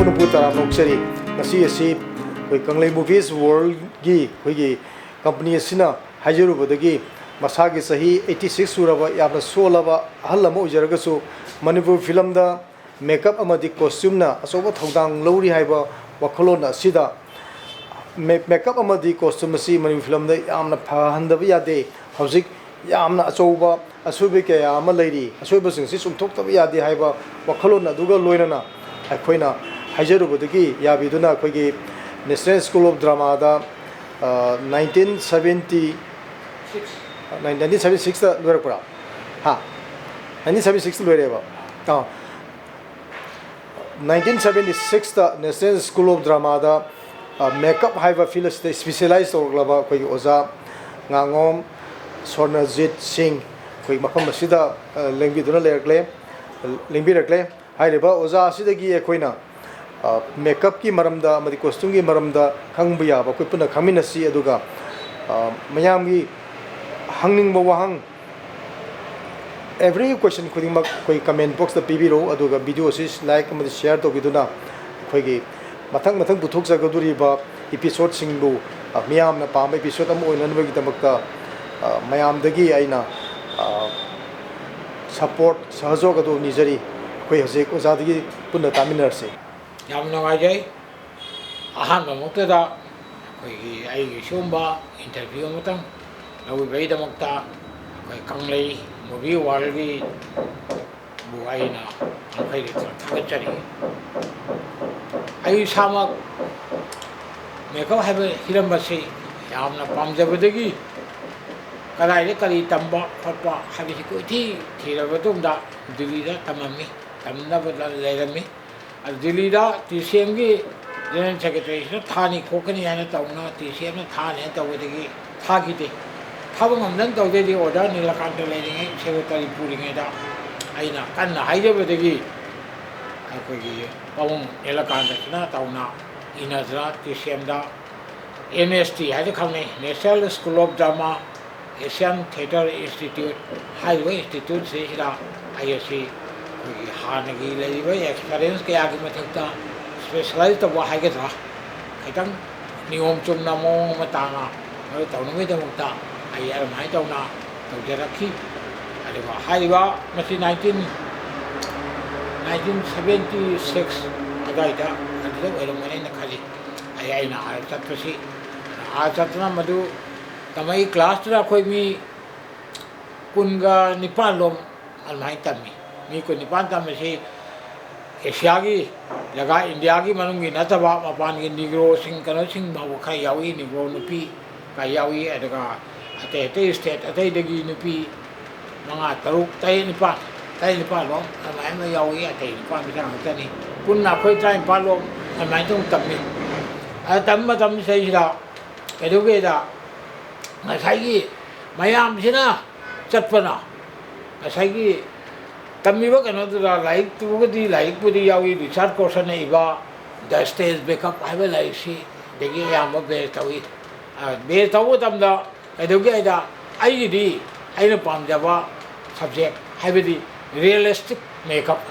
Manipuri taram noksari nasi asi koi Kanglei Movies World gi koi gi company asina hajaru bodagi masagi sahi 86 suraba yamna solaba ahallama ujaragasu Manipur film da makeup amadi costume na asoba thodang lori haiba wakhalona sida makeup amadi costume si Manipur film da yamna phahandaba yade hojik yamna asoba asobe ke yama leiri asoba singsi sumthok tabi yade haiba wakhalona duga loinana akoina hajaru bodagi yabiduna koigi National School of Drama da 1976 da loirakpura ha 1976 loireba 1976 da National School of Drama da makeup haiba field specialized orglaba koigi oza ngangom Swarnajit Singh koi mafam asida lengbiduna lengbirakle hairiba oza asidagi ekoina makeup ki maramda amadi costume ki maramda khangbu yaba koi puna khaminasi aduga mayam gi hangning wahang every question khuding koi comment box da pibiro aduga video sis like amadi share to biduna koi gi mathang puthok jagaduri ba episode singbu miyam na pam episode am oinan ba gi tamakta mayam dagi aina support sahajog adu nijari koi hase ko zadagi punna taminarse yamna wajai ahan ba muktada koi ai shomba interview matang lawi bai da makta koi Kanglei movie walgi bu aina kai ri thagachari ai sama meka haiba hiram basi yamna pamjabadagi kadai le kali tamba khotpa habi ko thi thira batum da Delhi da tamami tamna badal leirami Delhi da TCM gi general secretary thani khokani yana tauna TCM na thani tawdegi thagite thabam nan tawdedi order nilakant leiringe secretary puringe da aina kanna haijabadegi akogi pawung nilakant na tauna inazra TCM da NST haide khamne National School of Drama Asian Theatre Institute Highway Institute se hira ISC hanagi leiba experience ke agi mathakta specialized to wa haige tha kaitang niom chumna mo matanga aro tawnami damukta ai ar mai tawna tawjarakhi aliba haiba masi 1976 agaida adilo eramane na khali ai na chatpasi chatna madu tamai class ra khoi mi kunga nipalom almai tammi mi ko nipan tammi se Asia gi laga India gi manung gi nataba mapan gi negro sing kano sing bawa khai yawi negro nupi ka yawi adaga ate state ate degi nupi manga taruk tai nipa lo almai ma yawi ate nipa bisang tani kunna khoi tai palom almai tung tammi tamma tammi sei la edoge da ngasai mayam sina chatpana ngasai tamiba kano da like tu gudi like pudi yawi research question iba the stage backup haiba like si degi yam be tawi be tawu tamda edoge da ai di aina pamjaba subject haibidi realistic makeup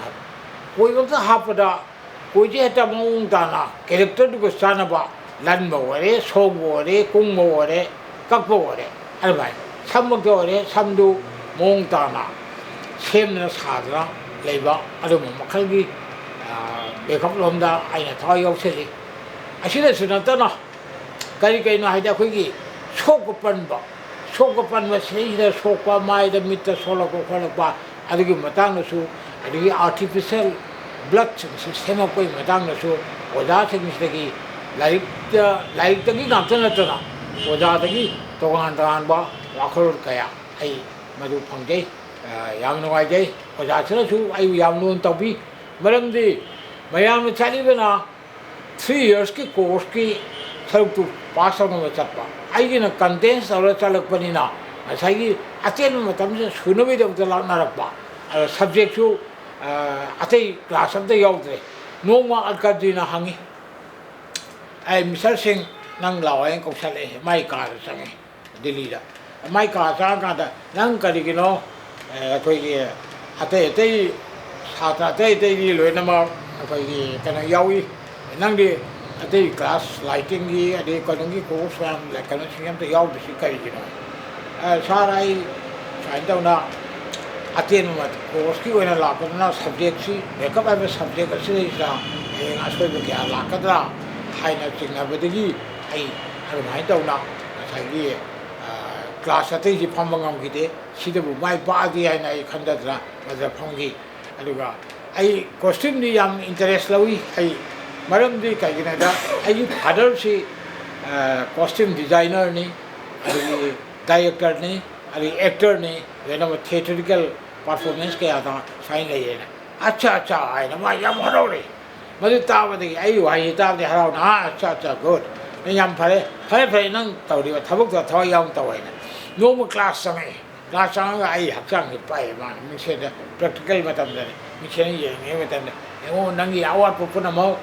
koi gam ta hapada koi je ta maung dana character du sana ba lan ba wore song wore kung mo wore kakpo wore albai sammak wore samdu mong dana semna sadra leiba adu makhalgi bekap lomda aina thai yauseli asida sunatana kai na haida khoigi sokopan ba seida sokpa mai da mitta solako kholapa adigi matang su adigi artificial blood system koi matang su oda thingistagi like tagi namtana tana oda tagi togan ba wakhol kaya ai madu phangje yamna wajai oda chana su ai yamnon tabi maramdi mayam chalibana 3 years ki course ki saruktu pass on chappa ai gina condense aura chalakpanina asai aten matam se sunabi de narakpa subject su atei class of the yautre no ma alkadina hangi ai misal sing nang lawai ko sale mai ka sange Delhi da mai ka sa ka da nang karigino koi ate sata te li loina ma koi kana yawi ꯅꯪꯗꯤ ꯑꯇꯩ class ꯂꯥꯏꯇꯤꯡꯒꯤ ꯑꯗꯩ ꯀꯩꯅꯣꯒꯤ course ꯃꯌꯥꯝ ꯀꯩꯅꯣꯁꯤꯡ ꯑꯝꯇ ꯌꯥꯎꯗ꯭ꯔꯤꯁꯤ ꯀꯔꯤꯒꯤꯅꯣ ꯁꯥꯔ ꯑꯩ ꯁꯨꯃꯥꯏꯅ ꯇꯧꯅ ꯑꯇꯦꯟꯕ ꯀꯣꯔꯁꯀꯤ ꯑꯣꯏꯅ ꯂꯥꯛꯄꯗꯨꯅ ꯁꯕꯖꯦꯛꯁꯤ ꯃꯦꯀꯞ ꯍꯥꯏꯕ ꯁꯕꯖꯦꯛ ꯑꯁꯤꯗꯩꯁꯤꯗ ꯍꯌꯦꯡ ꯑꯁꯣꯏꯕ ꯀꯌꯥ ꯂꯥꯛꯀꯗ꯭ꯔꯥ ꯍꯥꯏꯅ ꯆꯤꯡꯅꯕꯗꯒꯤ ꯑꯩ ꯑꯗꯨꯃꯥꯏꯅ ꯇꯧꯅ ꯉꯁꯥꯏꯒꯤ ꯀ꯭ꯂꯥꯁ ꯑꯇꯩꯁꯤ ꯐꯝꯕ ꯉꯝꯈꯤꯗꯦ ꯁꯤꯗꯕꯨ ꯃꯥꯏ ꯄꯥꯛꯑꯗꯤ ꯍꯥꯏꯅ ꯑꯩ ꯈꯟꯖꯗꯅ ꯃꯗꯨꯗ ꯐꯝꯈꯤ ꯑꯗꯨꯒ ꯑꯩ ꯀꯣꯁꯇ꯭ꯌꯨꯝꯗꯤ ꯌꯥꯝ ꯏꯟꯇꯔꯦꯁ ꯂꯧꯏ ꯑꯩ ꯃꯔꯝꯗꯤ ꯀꯩꯒꯤꯅꯣꯗ ꯑꯩꯒꯤ ꯐꯥꯗꯔꯁꯤ ꯀꯣꯁꯇ꯭ꯌꯨꯝ ꯗꯤꯖꯥꯏꯅꯔꯅꯤ ꯑꯗꯒꯤ ꯗꯥꯏꯔꯦꯛꯇꯔꯅꯤ ꯑꯗꯒꯤ ꯑꯦꯛꯇꯔꯅꯤ ꯂꯣꯏꯅꯃꯛ ꯊꯤꯌꯦꯇꯔꯤꯀꯦꯜ ꯄꯔꯐꯣꯔꯃꯦꯟꯁ ꯀꯌꯥꯗ ꯁꯨꯃꯥꯏꯅ ꯂꯩꯌꯦꯅ ꯑꯠꯆꯥ ꯑꯠꯆꯥ ꯍꯥꯏꯅ ꯃꯥ ꯌꯥꯝ ꯍꯔꯥꯎꯔꯦ ꯃꯗꯨ ꯇꯥꯕꯗꯒꯤ ꯑꯩ ꯋꯥꯍꯩ ꯇꯥꯕꯗꯤ ꯍꯔꯥꯎꯅ ꯑꯠꯆꯥ ꯑꯠꯆꯥ ꯒꯨꯗ ꯅꯪ ꯌꯥꯝ ꯐꯔꯦ ꯐꯔꯦ ꯐꯔꯦ ꯅꯪ ꯇꯧꯔꯤꯕ ꯊꯕꯛꯇꯣ ꯊꯋꯥꯏ ꯌꯥꯎꯅ ꯇꯧꯋꯦꯅ ꯅꯣꯡꯃ ꯀ꯭ꯂꯥꯁ ꯆꯪꯉꯛꯑꯦ ꯀ꯭ꯂꯥꯁ ꯆꯪꯉꯒ ꯑꯩ ꯍꯛꯆꯥꯡꯁꯦ ꯄꯥꯏꯑꯦ ꯃꯥꯅ ꯃꯤꯡꯁꯦꯟꯗ ꯄ꯭ꯔꯦꯛꯇꯤꯀꯦꯜ ꯃꯇꯝꯗꯅꯤ ꯃꯤꯡꯁꯦꯟ ꯌꯦꯡꯉꯤꯉꯩ ꯃꯇꯝꯗ ꯌꯦꯡꯉꯣ ꯅꯪꯒꯤ ꯑꯋꯥꯠꯄ ꯄꯨꯝꯅꯃꯛ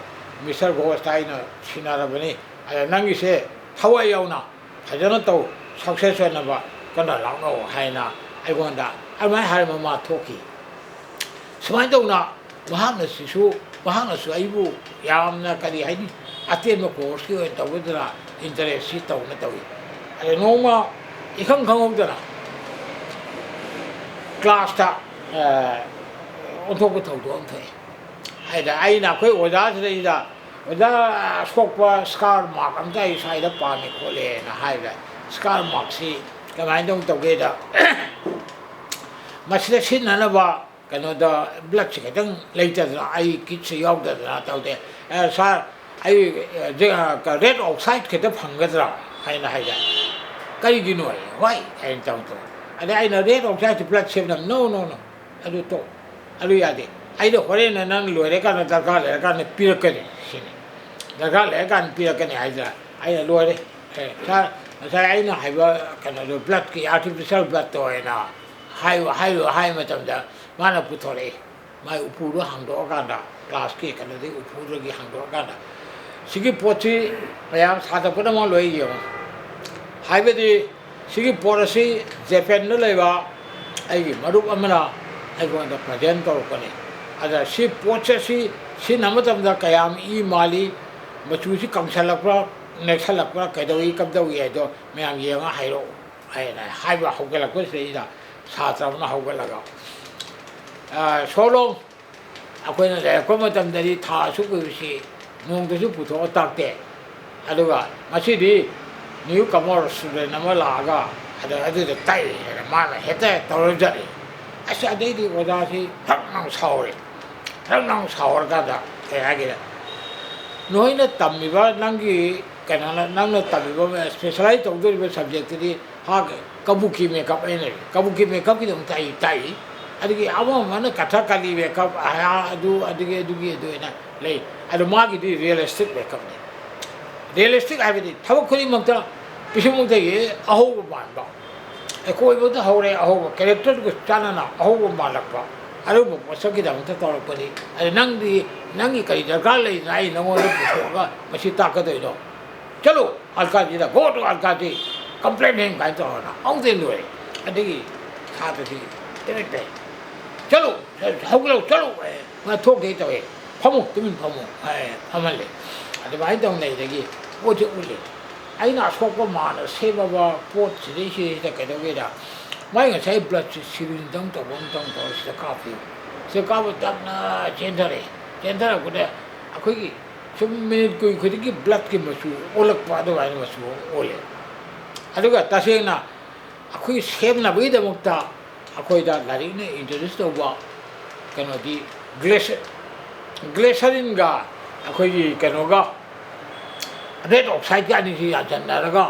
ꯃꯤꯁꯇꯔ ꯒꯣꯁꯇ ꯑꯩꯅ ꯁꯤꯟꯅꯔꯕꯅꯤ ꯑꯗ ꯅꯪꯒꯤꯁꯦ ꯊꯋꯥꯏ ꯌꯥꯎꯅ ꯐꯖꯅ ꯇꯧ ꯁꯛꯁꯦꯁ ꯑꯣꯏꯅꯕ ꯀꯟꯅ ꯂꯥꯛꯅꯧ ꯍꯥꯏꯅ ꯑꯩꯉꯣꯟꯗ ꯑꯗꯨꯃꯥꯏꯅ ꯍꯥꯏꯔꯕ ꯃꯥ ꯊꯣꯛꯈꯤ ꯁꯨꯃꯥꯏꯅ ꯇꯧꯅ ꯃꯍꯥꯛꯅꯁꯨ ꯑꯩꯕꯨ ꯌꯥꯝꯅ ꯀꯔꯤ ꯍꯥꯏꯅꯤ ꯑꯇꯦꯟꯕ ꯀꯣꯔꯁꯀꯤ ꯑꯣꯏꯅ ꯇꯧꯒꯗ꯭ꯔꯥ ꯏꯟꯇꯔꯦꯁꯁꯤ ꯇꯧꯅ ꯇꯧꯏ ꯑꯗ ꯅꯣꯡꯃ इखम खंगौदना क्लास ता ओंथोक थौदो ओंथे हाइदा आइना कोई ओजा सदैदा ओजा सोकपा स्कार मार्क अमता इसाइदा पाने खोले ना हाइदा स्कार मार्क सी कमाइन दong तौगेदा मसले सिननबा कनोदा ब्लड से खतंग लेइतदना आई किछ यावदना तौदे सर आई जे रेड ऑक्साइड खत फंगदरा हाइना हाइदा करीगिनो वाई आइन तौतो अदे आइना red oxide blood same no no no अदु तो अदु यादे आइदो होरेन नंग लोरे कान दरकार ले कान पिरकने सिने दरकार ले कान पिरकने आइदा आइना लोरे सर सर आइना हाइबा कनो ब्लड की आर्टिफिशियल ब्लड तो हैना हाई मतमदा माना पुथोरे माइ उपुरो हांदो कांदा क्लास के कनदे उपुरो की हांदो कांदा सिगी पोची मयाम सादा पन मा लोइ यो हाइबदि सिगी पोरसी जापान न लेबा आइगी मरुप अमना आइगोंदा प्रेजेंट तौरकने अदा सि पोचसी सि नमतमदा कयाम ई माली मचुसी कंसलकरा नेक्सलकरा कैदोई कबदोई आइदो मयाम येंगा हाइरो हाइना हाइबा होगलको सेइदा सात्रमना होगलगा सोलो अखोइना लेको मतमदि थासु कुसी नोंदसु पुथो ताकते अदुगा मसिदि न्यू कमर स्टूडेंट अमा लागा अदा अदुदा ताइ माना हेते तौरजरि अस अदैदि ओदासी हक्नंग सावरगादा केहागिदा नोइना तम्मिबा नंगी कनाना नंगना तम्मिबा स्पेशलाइज तौदरिबा सब्जेक्टदि हाग कबुकी मेकअप एने कबुकी मेकअप की दम ताइ अदगी अमा मन कथा कली मेकअप आया अदु अदगे अदुगी अदुना ले अदु मागिदि रियलिस्टिक मेकअप ने रियलिस्टिक आइबदि थबक खुनि मक्ता पिसुमुक्ता ये अहोब मानबा एकोइबदा हौरे अहोब कैरेक्टर को चानना अहोब मालकबा अरुब मसकी दमता तौरपदि अदे नंगी करी दरकार ले नाइ नंगोर पुथोगा मसि ताकदोइदो चलो अलकाजीदा गो टू अलकाजी कंप्लेंट हें गाय तो ना औदे लोए अदगी खातसी तेरे चलो हौगलो चलो मैं थोक दे तो है फमु तुमिन फमु फमले अदे भाई तो नहीं देगी ओजे उले आइना सोको मान सेबा पोट सिदेसी ता कदोगेदा माइ गसाइ ब्लड सिरिन दंग तो से काफी से काब तकना चेंधरे गुदे अखोगी सुम मिनिट कोई खुदिगी ब्लड की मसु ओलक पादो वाइ मसु ओले अदुगा तसेना अखोई सेमना बइदमक्ता अखोइदा लारिने इंट्रोड्यूस तौबा कनोदी ग्लेसरिनगा अखोई कनोगा रेड ऑक्साइड का निसी याजनरगा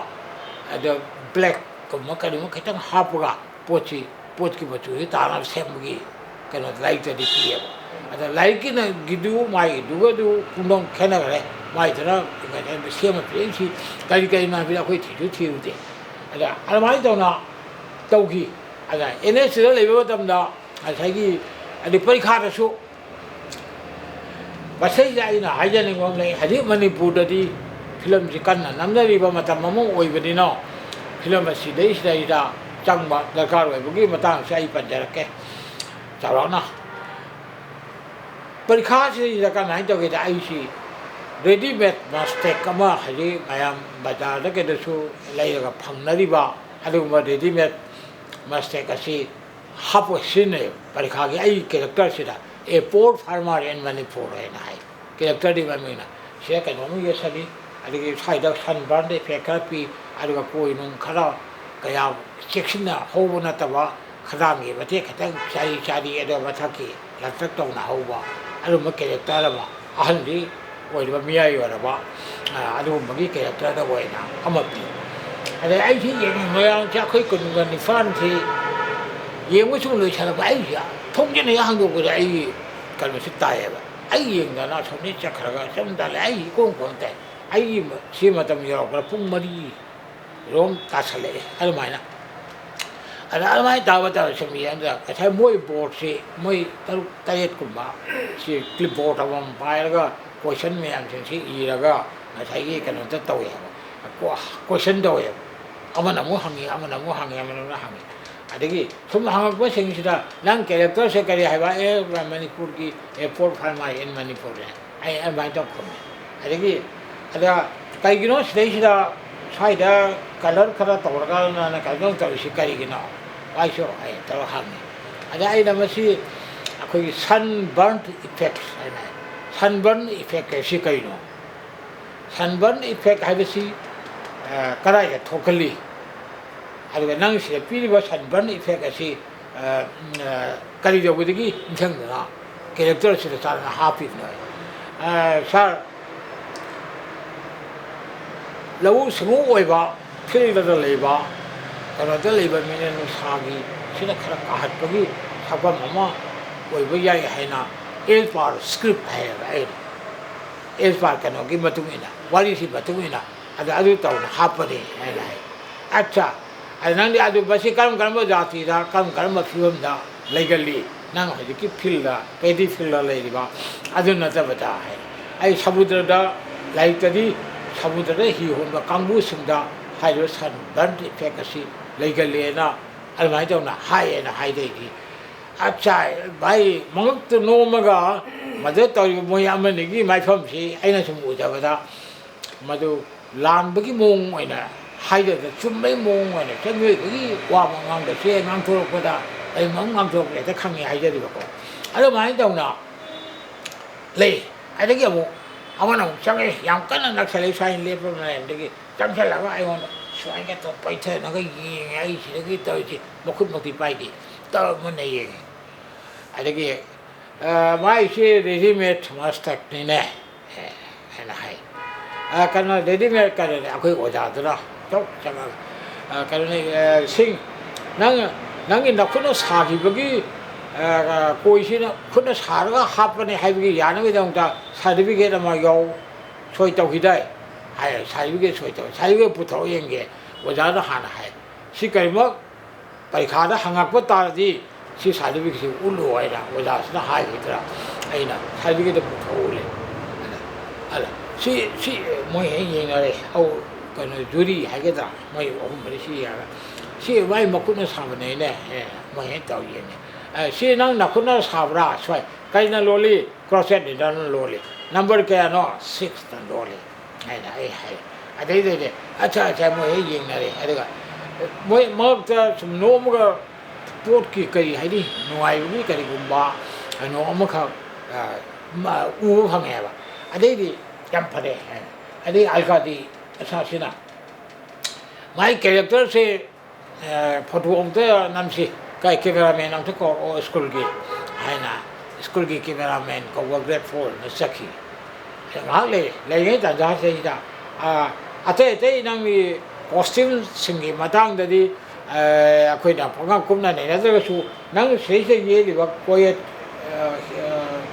अद ब्लैक को करिम खतंग हापगा पोच की मचु ताना सेमगी कनो लाइट दि पिए अद लाइट की न गिदु माइ दुगदु पुनों खेनगरे माइ तरा गने सेम प्रेंसी कई ना बिला कोई थिउते अद अलमाइ तौना तौगी अद एनएसदा लेबो तमदा असागी अदि परीक्षादसु बसै जाइना हाइजनिंगम ले हदि मणिपुरदि फिल्म से कन्ना नमदरिबा मतम ममो ओइबदिनो फिल्म सिदैदा चंगबा दरकार ओइबगी मतांग से आई पंजरके चावना परीक्षा से का नाइ तोगे IC ready made mistake kama hari mayam bazar da ke da su lai ga phamnari ba adu ma ready made mistake asi hapo sine parikha gi ai character sida a poor farmer in Manipur hai na hai character di mamina she ka no ye sadi adu gi sai da san ban de pe ka pi adu ga koi nung khara ka ya section na ho na ta ba khara ngi ba te khatang sai sai adu ba thaki la tak to na ho ba adu ma character ba ahal di oi ba mi ai wa ba adu ma gi character da oi na ama pi adu ai thi ye ma ya cha khoi kun ga ni fan thi ye mo chung lo cha ba ai ya thông trên này hàng đầu của ai cần phải tài vậy ai hiện là nó xong đi chắc là xem ta lại ai cũng quan trọng ai mà khi mà tầm giờ là phun mà đi rồi ta sẽ lấy ai mà nè ai mà ta bắt đầu xem hiện ra cái thay mỗi bộ sẽ mỗi ta hết cũng bảo sẽ clip bộ ta vòng bài là cái question mình xem sẽ ý là cái thấy cái nó rất tồi quá question tồi mà nó muốn hàng gì mà nó muốn hàng gì mà nó hàng gì adegi thum hang ko sing sida nang character se kari haiba e Manipur ki airport farmer in Manipur ai ba to ko adegi ada kai gino sida saida color khara tawra na ka gong taw si kari gino ai so ai taw hang ada ai na masi akoi sunburn effect ai na sunburn effect si kai no sunburn effect haiba si kara ya thokali aduga nang se piriba sunburn effect asi kari jobudigi inthangna character se ta na happy no sar lawu smu oiba philda da leiba kana da leiba minen no sagi sina khara kahat bagi sabam ama oiba yai haina el par script hai el par kana gi matungina wali si matungina ada adu taw hapani hai acha ai nang di adu basi karam jati da karam film da legally nang haji ki fil da pedi fil la lei ba adu na ta bata hai ai samudra da lai tadi samudra da hi hon ba kangbu sing da hai ro san ban ti pe ka si legally na al mai taw na hai na hai dei di acha bai mong tu no ma ga ma de taw mo ya ma ni gi mai phom si ai na sum u ja ba da ma du lan ba ki mong ai na hai đứa chúng mấy môn này cái người cái qua mà ngang được xe ngang thôi cái đó em ngang thôi để cái khăn này hai đứa đi vào ở đâu mà anh đâu nọ lì ai đấy cái bộ ông nào chẳng cái yang cái nó sẽ lấy xoay lên bên này đấy chẳng sẽ là cái anh xoay cái tóc bay thế nó cái gì ấy chỉ cái tôi chỉ một khúc một tí bay đi tao muốn này gì ai đấy cái mai xe ready made master này nè hay là hay cái nó ready made cái này aku có giá đó tốt chẳng cái này sinh năng cái nó nó xả thì cái coi xin nó xả nó hấp cái này hay cái giá nó cái đồng ta xả đi cái mà dầu sôi tàu khi đây hay xả cái sôi tàu xả cái bút thấu yên cái có giá nó hàng hay xí cái mà bài khá đó hàng ngạc bất ta đi xí xả đi cái u lùi là có giá nó hay cái đó ấy nè xả cái bút thấu lên xí mỗi cái gì này ô cái juri hay cái đó mấy ông mới xí vay mà cũng nó sao này nè mấy cái tàu gì nè xí năng cũng nó sao ra xoay cái nó loli crosset thì nó loli number cái nó 6 nó loli hay là hay đấy acha mấy cái gì này hay cái mấy cái nó một cái bột cái hay đi ngoài cái cũng ba nó một cái mà u hàng nghe ba đấy thì chăm phải đấy đấy alka đi asasina mai character se photo ông te nam si kai cameraman ang ko o school gi hai na school gi cameraman ko work great for na saki ngak le ngai ta ja se da ate nang mi costume singi matang da di akhoi da phang kum na ne na da su nang se ye di ba ko ye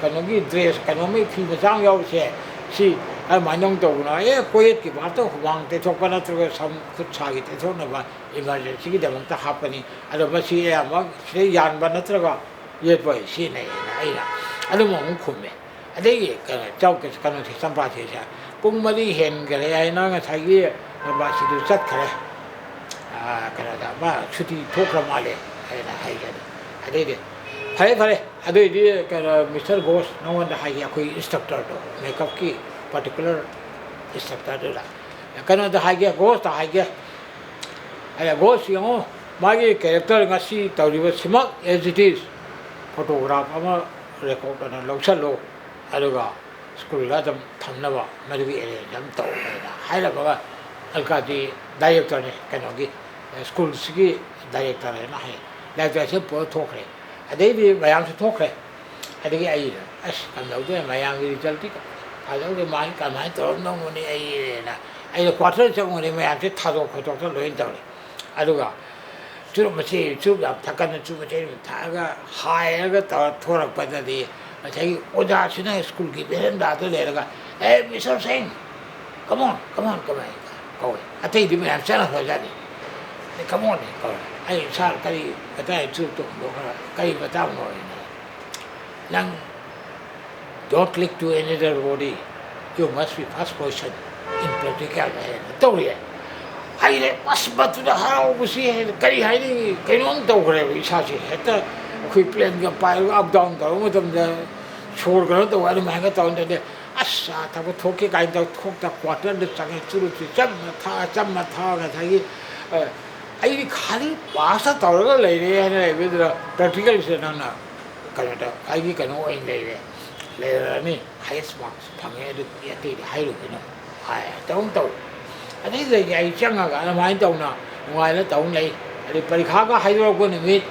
kanogi dress kanomi phi ba jang yau se si ai mà nhung tàu nó ấy quay cái bảo tao hoàng để cho con nó tôi xong khut sai cái thế nó mà emergency cái đằng ta hấp này anh mà si em mà si yan mà nó tôi có yết vậy si này ấy là anh mà cũng khum này anh đấy cái cháu cái nó thì sản phẩm thì sao cũng mà đi hiện cái này nó cái thay cái mà si được rất cái đó mà suy đi thuốc làmอะไรhay là hay cái anh đấy phải anh đấy cái Mr. Ghost nó vẫn hay cái instructor đó makeup cái particular instructor la kano da haige ghost da haige ay ghost yo magi character ngasi tawriba simak as it is photograph ama record na loksalo aduga school la dam thamnaba madigi ere dam taw na haila ba alkati director ne kano gi school sigi director na hai director se po thokre adei bi mayam se thokre adigi ai as kan lo de mayam gi result ti ka lo de mai kan mai to no ni ai na ai quarter se ngoni mayam se thado photo to loin taw le aduga chu ma che chu ga thakan chu ma che tha ga hai ga ta thorak pa da di 자기 오자 지나 스쿨 기베란다도 내려가 에 미스터 생 come on go 아테 디면 암잖아 저자리 come on go 아이 살 까리 그다에 쭉또 뭐가 까리 바다고 난 don't click to another body you must be first person in practical 또리에 아이래 빠스바투다 하고 무시 까리 하이니 그냥 또 그래 이 사실 했다 그 플랜가 파일 업다운 거 뭐든지 छोड़ करो तो वाले महंगा तो उन्हें अच्छा था वो थोके का इंदर थोक था क्वार्टर दे चंगे चुरु चुरु जब मत था का था कि आई खाली पासा तौर ले रहे हैं ना इधर प्रैक्टिकल से ना कनाडा आई कनो इन ले रहे नहीं हाईएस्ट मार्क्स फंगे तो ये तीन हाई लोग ना हाई तो अरे ये आई चंगा का ना माइन तो ना वहाँ ना तो नहीं अरे परीक्षा का हाई लोग को निमित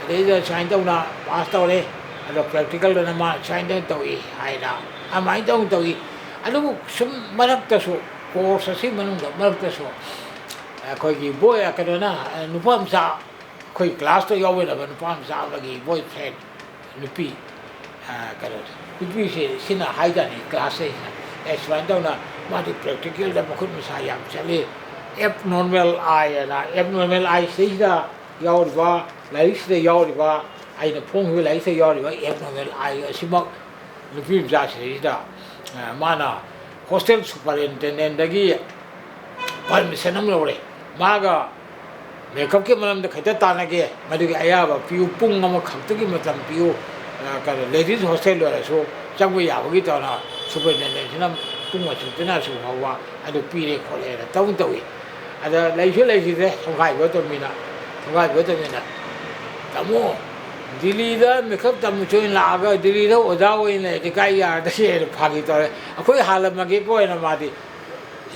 अरे ये चाइन तो ना पास तो ले अरे प्रैक्टिकल ना मां चाइन तो ही हाई ना माइन तो ही अरे वो सब मरक तो सो कोर्स ऐसी मनुंगा मरक तो सो कोई की बॉय अकेले ना नुपम सा कोई क्लास तो यावे ना नुपम सा लगी बॉय फ्रेंड नुपी करो नुपी से सिना हाई जाने क्लास से ऐसे माइन तो ना मारी प्रैक्टिकल ना बहुत मिसायाम चले abnormal eye ना abnormal eye से ही ना यावरिबा लाइट से यावरिबा आई ना फोन हुए लाइट से यावरिबा abnormal eye सिमक नुपी जासे ही ना माना hostel superintendent दगी परमिशन हम लोगे मागा मेकअप के मतलब तो खैर ताना के मधु के आया बा पियो पुंग हम खत्ते की मतलब पियो कर लेडीज हॉस्टल वाले सो जब वो यावगी तो ना superintendent ना पुंग वाचुं तो ना सो हुआ अदो पीरे खोले ना तो ही अदो लाइसे से संगाई वो तो मीना तमो दिल्ली दा मेकअप तम चोइन लागा दिल्ली दा ओजा ओइन ले दिखाई यार दे भागी तो अखोई हाल में के कोई ना मादी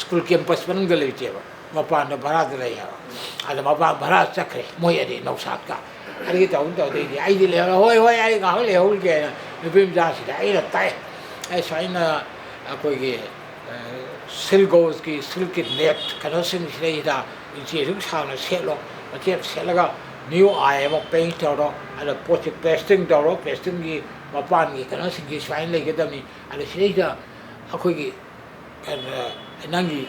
स्कूल कैंपस में गले चेबा मपान भरा दे या अद मपान भरा चखरे मोयदि नौसात का अरे तो दे आई दि ले होय आई गा ले होल के निपिम जासी आई ल ताय आई साइन कोई के सिल्गोस की सिल्क नेट कनो सिम से दा इचे रुक साना सेलो मचे सेलगा न्यू आई म पेंट तो अद पोस्ट पेस्टिंग तो पेस्टिंग की मपान की कनो सिम की साइन ले के दमी अद से दा अखोई की नंगी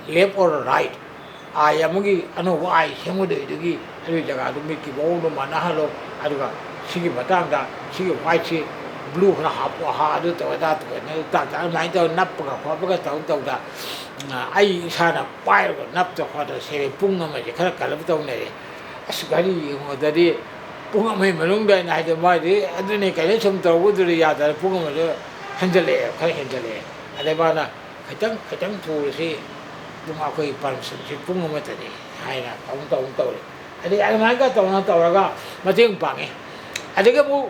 left or right ai amugi ano ai semode dugi ari jaga du mi ki bo no mana halo aduga sigi batang da sigi white chi blue na ha ha du to da to ne ta mai to nap ka ko ba ka to da ai sa na pai ko nap to ko da se pung ma je khara ka la to ne asgari mo da di pung ma malung da na de mai de adu ne ka le chum to bu du ya da pung ma de handle ka handle ade ba na khitang thu si đúng là ਕੋਈ permission ਸੀ ਪੁੰਗ ਮਤ ਦੇ ਹਾਇਨਾ ਤੌਂ ਅਦੇ ਅਮਾਇ ਕਾ ਤੌਂ ਰਗਾ ਮਤਿੰਗ ਪਾਗੇ ਅਦੇ ਕੇ ਮੂ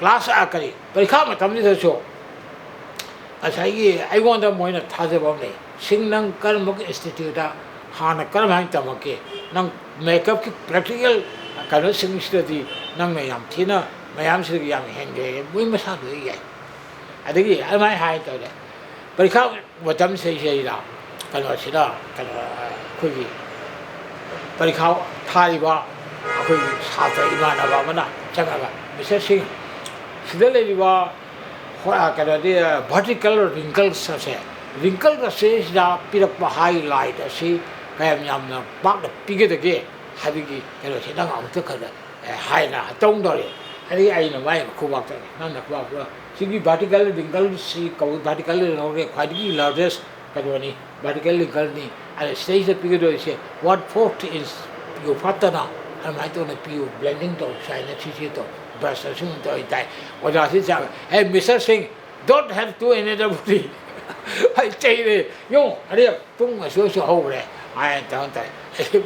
class ਆ ਕਰੀ ਪਰੀਖਾ ਮਤਮ ni so ਅਸਾਈ I want ਦਾ ਮੋਇਨਾ ਥਾਜੇ ਬੰਨੇ ਸਿੰਗਨੰ ਕਰਮਕ institute ਆ ਹਾਨ ਕਰਮ ਹਾਂ ਤਮਕੇ ਨੰ ਮੇਕਅਪ ਕੀ ਪ੍ਰੈਕਟੀਕਲ ਕਨੋ ਸਿੰਗਸਟਦੀ ਨੰ ਮਯਾਮ ਥੀਨਾ ਮਯਾਮ ਸਿਰ ਯਾਮ ਹੈਂਗੇ ਮੁਈ ਮਸਾ ਦੇ ਯਾਈ ਅਦੇ ਕੀ ਅਮਾਇ ਹਾਇ ਤੌ ਦੇ ਪਰੀਖਾ ਮਤਮ ਸੇ ਸੇ कनो सिदा कनो खुगी परीक्षा थारीबा अखोई छात्र इमानबा मना चंगागा मिस्टर सिंह सिदा लेबा होया कनो दे वर्टिकल रिंकल्स से रिंकल का से सिदा पिरक हाईलाइट असि कायम यामना पाक पिगे दगे हाबिगी कनो सिदा अमत कद हाइना तों दरे अरे आइना माइ खुबाक त नन खुबाक सिगी वर्टिकल रिंकल सी को वर्टिकल रे ख्वाइदगी लार्जेस्ट कदोनी vertical करनी अरे स्टेज पे पिगे दो इसे what fourth is you patana and my to piu blending to shine chi to bas asum to itai oja si cha hey Mr. Singh don't have to another body ai chơi đi nhung ở đây tung mà sửa sửa hậu này ai tao tại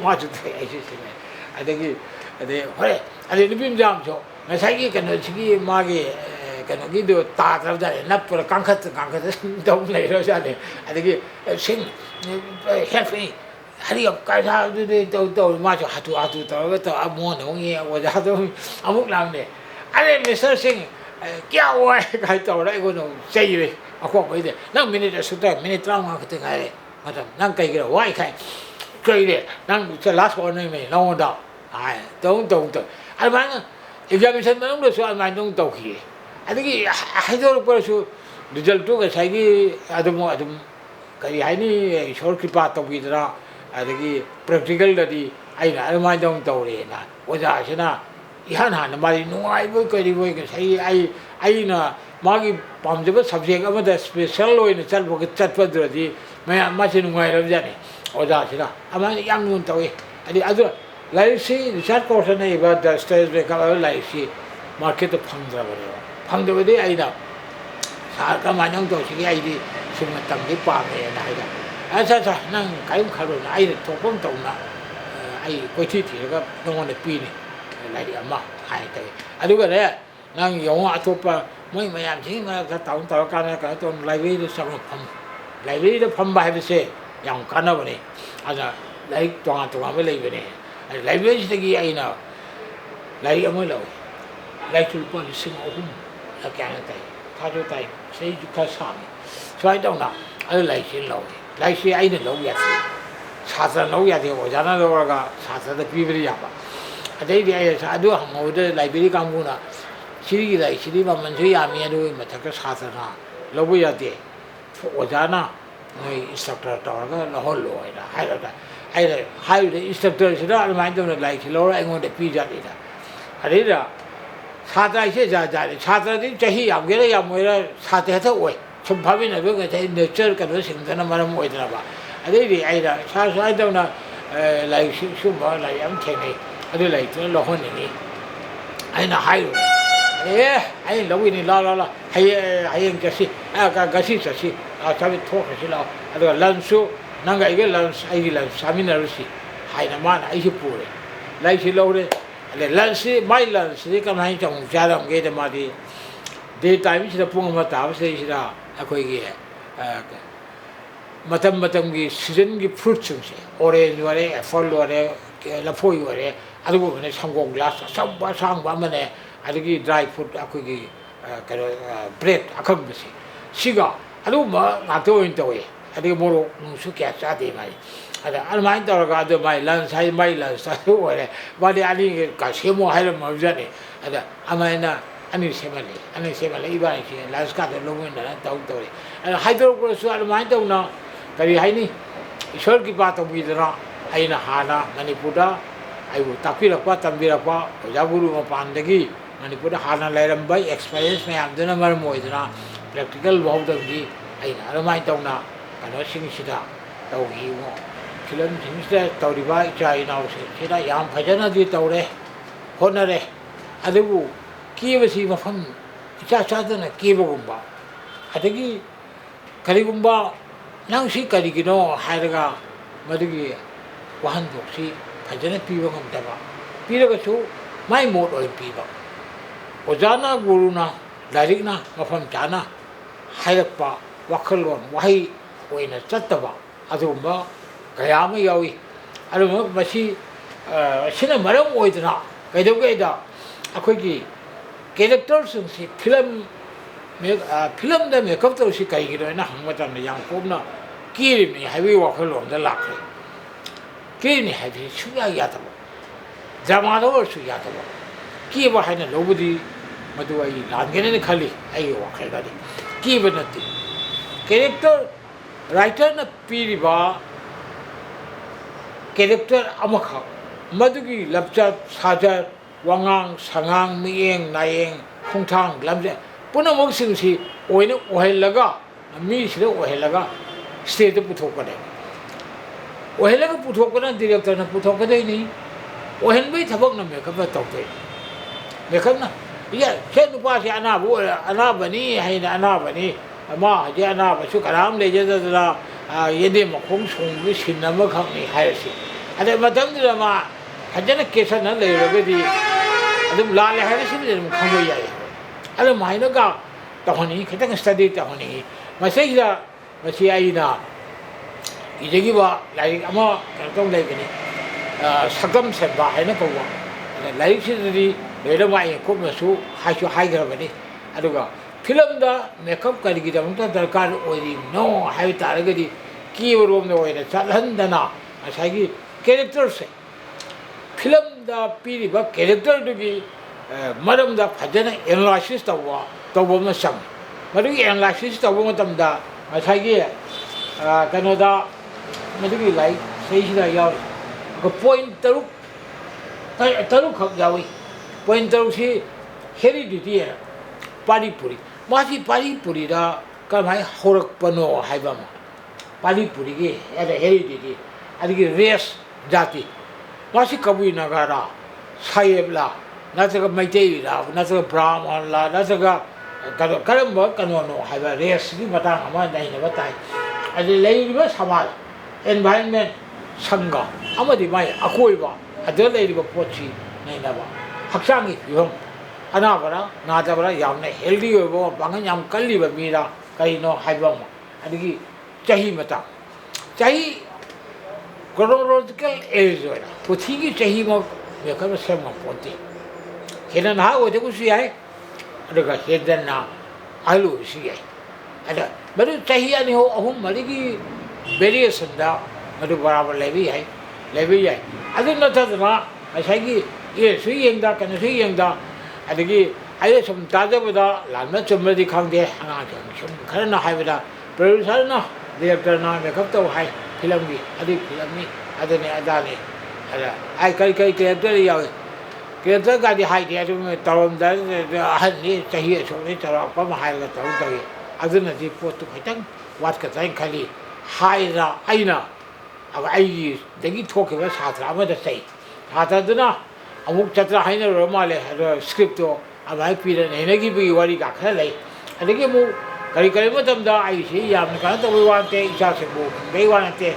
mà chút thấy ai chứ này ở đây hồi ở đây nó phim giảm số mà sai cái nó chỉ mà cái nó cái đồ ta ra đây nắp vào căng khát đông này rồi ra đây ở đây sinh help me hari cái sao đi tàu mà cho hatu tàu cái tàu mua nó nghe và ra tôi amuk làm này ở đây mình sẽ sinh kéo cái tàu đấy của nó chơi đi ako ko ide nang minute suta minute trauma ka tinga re madam nang kai gira wai khai kai de nang the last one me long da ai tong ai mang examination nang do so ai mang tong ki ai ki ai do ko so result to ka sai ki adum kai ai ni short ki pa to ki da ai ki practical da di ai na ai mang tong re na oja sina ihan han ma ri nuai bo kai ri bo ka sai ai na मागी पामजब subject अमदा special ओइन चलबो के चटपद्रदी मैं मासे नुंगाय रबजाने ओजा सिरा अमा याम नुन तवे अदि अदु लाइसी रिसर्च कोर्स ने इबा द स्टेज बे का लाइसी मार्केट फंगद्रा बरे फंगदबदि आइदा सा का मानंग तो सिगे आइदि सिम तंगि पामे ना आइदा अच्छा अच्छा नंग कायम खारो ना आइ थोपम तौना आइ कोइथि थिरगा नंगोने पीनि लाइदि अमा हाय तवे अदुगा रे नंग यों अतोपा mấy mày làm chứ mà cái tàu cái này cái tuần lại đi xong rồi phẩm lại đi nó phẩm bài về xe dòng cái nào vậy anh là lấy toàn mới lấy về này lại về cái gì ấy nào lấy ông mới lâu lấy chụp qua thì sinh ốm là cái này thay cho tay xây chụp cái sàn xoay đâu nào lấy xin lâu lấy xin ấy là lâu vậy 사서 놓아야 되고 오잖아 놓아가 사서도 비비리 잡아 아데이 비에 사도 한모데 라이브리 강구나 시리기다 시리바 만주야 미에도 마타가 사서나 로부야 돼 오잖아 이 인스트럭터 떠가 로홀로이다 하이라다 하이데 인스트럭터시다 알마인도는 라이키 로라 앵원데 비자리다 아리라 사자이세 자자리 사자들이 자히 양게래 야모이라 사대해서 오이 좀 밥이나 그게 대 내절 가도 생산은 말은 오이더라 봐 아데이 아이라 사사이도나 라이시 슈바 라이암 테네 아데 라이트 로혼이니 아이나 하이로 아이 로위니 라라라 하이 가시 아가 가시 자시 아 자비 토하시라 아가 란수 난가 이게 란수 아이 란수 사미나르시 하이나 만 아이시 뿌레 라이시 로레 란시 마이 란시 그만 좀 자랑 게데 마디 데이터미 시다 뽕마 다브세시라 아코이게 마탐마탐기 시즌기 프루츠시 오레 누아레 폴로레 라포이오레 아두고 그네 상공 글라스 삼바 상바만에 아두기 드라이 푸드 아코이기 브레드 아컴비시 시가 아두 뭐 나토인토에 아두기 모로 수케 짜데 마이 ada almain tawga ado mai lan sai mai lan sai ore bade ani ka semo haira mawjane ada amaina ani semale iba ni lan ska de lomo na taw tore ada haidro ko su almain tawna kari haini ishwar ki baat umi dra aina hana manipura ai bu takira kwa tambira kwa jaguru ma pandagi manipura hana lairam bai experience me amdana mar moidra practical bawdagi aina almain tawna kano sing sida tawgi mo film जिनसे तौरीबा चाइनाव से सिदा याम फजना दी तौरे होनरे अदबु कीबसी मफम इचा चादना कीबगुंबा अदगी करिगुंबा नंगसी करिगिनो हायरगा मदगी वहन दोसी फजना पीबा गमदबा पीरगसु माई mode ओय पीबा ओजाना गुरुना लारिकना मफम जाना हायरपा वखलोन वही ओइना चत्तबा अदुंबा kaya mo yawi alam mo masi sina marang oidna kaido kaida akoi ki character sung si film da makeup to si kai giro na hangmata na yang komna kiri mi hawi wa kholom da lakhe kiri ni hawi suya ya ta drama do su ya ta ki ba haina lobudi madu ai langene ne khali ai wa khai ga di ki ba nati character writer na piri ba character amakha madugi labcha saja wangang sangang mieng naeng khongthang lamje punamok singsi oina ohelaga mi sire ohelaga state puthokane ohelaga puthokana director na puthokade ni ohenbai thabak na makeup na tawte makeup na ya se nupa se anabani haina anabani ꯑꯃ ꯍꯧꯖꯤꯛ ꯑꯅꯥꯕꯁꯨ ꯀꯅꯥꯝ ꯂꯩꯖꯗꯗꯅ ꯌꯦꯟꯗꯦꯝ ꯃꯈꯣꯡ ꯁꯣꯡꯕꯒꯤ ꯁꯤꯟ ꯑꯃꯈꯛꯅꯤ ꯍꯥꯏꯔꯁꯤ ꯑꯗꯩ ꯃꯇꯝꯗꯨꯗ ꯃꯥ ꯐꯖꯅ ꯀꯦꯁꯟꯅ ꯂꯩꯔꯒꯗꯤ ꯑꯗꯨꯝ ꯂꯥꯜꯂꯦ ꯍꯥꯏꯕꯁꯤꯃꯗꯤ ꯑꯗꯨꯝ ꯈꯪꯕ ꯌꯥꯏ ꯑꯗꯨꯃꯥꯏꯅꯒ ꯇꯧꯍꯟꯅꯤꯡꯉꯤ ꯈꯤꯇꯪ ꯁ꯭ꯇꯗꯤ ꯇꯧꯍꯟꯅꯤꯡꯉꯤ ꯃꯁꯤꯁꯤꯗ ꯃꯁꯤ ꯑꯩꯅ ꯏꯖꯈꯤꯕ ꯂꯥꯏꯔꯤꯛ ꯑꯃ ꯀꯩꯅꯣ ꯇꯧ ꯂꯩꯕꯅꯤ ꯁꯛꯇꯝ ꯁꯦꯝꯕ ꯍꯥꯏꯅ ꯀꯧꯕ ꯂꯥꯏꯔꯤꯛꯁꯤꯗꯗꯤ ꯂꯣꯏꯅꯃꯛ ꯑꯩ ꯀꯨꯞꯅꯁꯨ ꯍꯥꯏꯈ꯭ꯔꯕꯅꯤ ꯑꯗꯨꯒ ꯐꯤꯂꯝꯗ ꯃꯦꯀꯞ ꯀꯔꯤꯒꯤꯗꯃꯛꯇ ꯗꯔꯀꯥꯔ ꯑꯣꯏꯔꯤꯕꯅꯣ ꯍꯥꯏꯕ ꯇꯥꯔꯒꯗꯤ ꯀꯦꯕꯔꯣꯝꯗ ꯑꯣꯏꯅ ꯆꯠꯍꯟꯗꯅ ꯉꯁꯥꯏꯒꯤ ꯀꯦꯔꯦꯛꯇꯔꯁꯦ ꯐꯤꯂꯝꯗ ꯄꯤꯔꯤꯕ ꯀꯦꯔꯦꯛꯇꯔꯗꯨꯒꯤ ꯃꯔꯝꯗ ꯐꯖꯅ ꯑꯦꯅꯥꯂꯥꯏꯁꯤꯁ ꯇꯧꯕ ꯑꯃ ꯆꯪꯉꯤ ꯃꯗꯨꯒꯤ ꯑꯦꯅꯥꯂꯥꯏꯁꯤꯁ ꯇꯧꯕ ꯃꯇꯝꯗ ꯉꯁꯥꯏꯒꯤ ꯀꯩꯅꯣꯗ ꯃꯗꯨꯒꯤ ꯂꯥꯏꯔꯤꯛ ꯁꯤꯗꯩꯁꯤꯗ ꯌꯥꯎꯔꯤ ꯄꯣꯏꯟ ꯇꯔꯨꯛꯈꯛ ꯌꯥꯎꯏ ꯄꯣꯏꯟ ꯇꯔꯨꯛꯁꯤ ꯍꯦꯔꯤꯗꯤꯇꯤ ꯍꯥꯏꯅ ꯄꯥꯔꯤꯄꯨꯔꯤ ꯃꯥꯁꯤ ꯄꯥꯔꯤꯄꯨꯔꯤꯗ ꯀꯔꯝꯍꯥꯏꯅ ꯍꯧꯔꯛꯄꯅꯣ ꯍꯥꯏꯕ ꯑꯃ ꯄꯥꯔꯤꯄꯨꯔꯤꯒꯤ ꯍꯦꯔꯤꯗꯤꯇꯤ ꯑꯗꯒꯤ ꯔꯦꯁ ꯖꯥꯇꯤ ꯃꯥꯁꯤ ꯀꯕꯨꯏ ꯅꯥꯒꯥꯔꯥ ꯁꯥꯌꯦꯕꯂꯥ ꯅꯠꯇ꯭ꯔꯒ ꯃꯩꯇꯩꯔꯥ ꯅꯠꯇ꯭ꯔꯒ ꯕ꯭ꯔꯥꯍꯃꯟꯂꯥ ꯅꯠꯇ꯭ꯔꯒ ꯀꯔꯝꯕ ꯀꯩꯅꯣꯅꯣ ꯍꯥꯏꯕ ꯔꯦꯁꯀꯤ ꯃꯇꯥꯡ ꯑꯃ ꯅꯩꯅꯕ ꯇꯥꯏ ꯑꯗꯩ ꯂꯩꯔꯤꯕ ꯁꯃꯥꯖ ꯑꯦꯟꯚꯥꯏꯔꯟꯃꯦꯟ ꯁꯪꯒ ꯑꯃꯗꯤ ꯃꯥꯏ ꯑꯀꯣꯏꯕ ꯑꯗꯨꯗ ꯂꯩꯔꯤꯕ ꯄꯣꯠꯁꯤ ꯅꯩꯅꯕ ꯍꯛꯆꯥꯡꯒꯤ ꯐꯤꯕꯝ ꯑꯅꯥꯕꯔꯥ ꯅꯥꯗꯕꯔꯥ ꯌꯥꯝꯅ ꯍꯦꯜꯗꯤ ꯑꯣꯏꯕ ꯄꯥꯡꯒꯜ ꯌꯥꯝ ꯀꯜꯂꯤꯕ ꯃꯤꯔꯥ ꯀꯔꯤꯅꯣ ꯍꯥꯏꯕ ꯑꯃ ꯑꯗꯒꯤ ꯆꯍꯤ ꯃꯇꯥꯡ ꯆꯍꯤ ꯀ꯭ꯔꯣꯅꯣꯂꯣꯖꯤꯀꯦꯜ ꯑꯦꯖ ꯑꯣꯏꯅ ꯄꯨꯟꯁꯤꯒꯤ ꯆꯍꯤꯃꯛ ꯃꯦꯀꯞꯅ ꯁꯦꯝꯕ ꯄꯣꯠꯇꯤ ꯍꯦꯟꯅ ꯅꯍꯥ ꯑꯣꯏꯗꯕꯁꯨ ꯌꯥꯏ ꯑꯗꯨꯒ ꯍꯦꯟꯅ ꯑꯍꯜ ꯑꯣꯏꯕꯁꯨ ꯌꯥꯏ ꯑꯗ ꯃꯗꯨ ꯆꯍꯤ ꯑꯅꯤ ꯑꯍꯨꯝ ꯃꯔꯤꯒꯤ ꯚꯦꯔꯤꯌꯦꯁꯟꯗ ꯃꯗꯨ ꯕꯔꯥꯕꯔ ꯂꯩꯕ ꯌꯥꯏ ꯑꯗꯨ ꯅꯠꯇꯗꯅ ꯉꯁꯥꯏꯒꯤ ꯑꯦꯖꯁꯨ ꯌꯦꯡꯗ ꯀꯩꯅꯣꯁꯨ ꯌꯦꯡꯗ ꯑꯗꯒꯤ ꯑꯩꯅ ꯁꯨꯝ ꯇꯥꯖꯕꯗ ꯂꯥꯟꯕ ꯆꯨꯝꯕꯗꯤ ꯈꯪꯗꯦ ꯑꯉꯥꯡꯁꯤꯡ ꯁꯨꯝ ꯈꯔꯅ ꯍꯥꯏꯕꯗ ꯄ꯭ꯔꯣꯗ꯭ꯌꯨꯁꯔꯅ ꯗꯤꯔꯦꯛꯇꯔꯅ ꯃꯦꯀꯞ ꯇꯧ ꯍꯥꯏ ꯐꯤꯂꯝꯒꯤ ꯑꯗꯨꯒꯤ ꯐꯤꯂꯝꯅꯤ ꯑꯗꯨꯅꯤ ꯑꯗꯥꯅꯤ ꯑꯗ ꯑꯩ ꯀꯔꯤ ꯀꯦꯔꯦꯛꯇꯔ ꯌꯥꯎꯏ ꯀꯦꯔꯦꯛꯇꯔꯒꯗꯤ ꯍꯥꯏꯗꯦ ꯑꯗꯨꯝ ꯇꯧꯔꯝꯗꯥꯏꯗ ꯑꯍꯟꯅꯤ ꯆꯍꯤ ꯑꯁꯨꯛꯅꯤ ꯆꯥꯎꯔꯥꯛꯄ ꯑꯃ ꯍꯥꯏꯔꯒ ꯇꯧꯏ ꯑꯗꯨꯅꯗꯤ ꯄꯣꯠꯇꯨ ꯈꯤꯇꯪ ꯋꯥꯠꯀꯗ꯭ꯔꯥ ꯈꯜꯂꯤ ꯍꯥꯏꯗꯅ ꯑꯩꯅ ꯑꯩꯒꯤꯗꯒꯤ ꯊꯣꯛꯈꯤꯕ ꯁꯥꯇ꯭ꯔ ꯑꯃꯗ ꯆꯩ ꯁꯥꯇ꯭ꯔꯗꯨꯅ ꯑꯃꯨꯛ ꯆꯠꯇ꯭ꯔꯥ ꯍꯥꯏꯅꯔꯨꯔ ꯃꯥꯜꯂꯦ ꯑꯗꯣ ꯁ꯭ꯀ꯭ꯔꯤꯞꯇꯣ ꯑꯗꯨꯃꯥꯏꯅ ꯄꯤꯔ ꯅꯩꯅꯈꯤꯕꯒꯤ ꯋꯥꯔꯤꯒ ꯈꯔ ꯂꯩ ꯑꯗꯒꯤ ꯑꯃꯨꯛ ꯀꯔꯤ ꯃꯇꯝꯗ ꯑꯩꯁꯤ ꯌꯥꯝꯅ ꯀꯩꯅꯣ ꯇꯧꯕꯒꯤ ꯋꯥ ꯅꯠꯇꯦ ꯏꯆꯥꯁꯤꯡꯕꯨ ꯍꯨꯟꯕꯒꯤ ꯋꯥ ꯅꯠꯇꯦ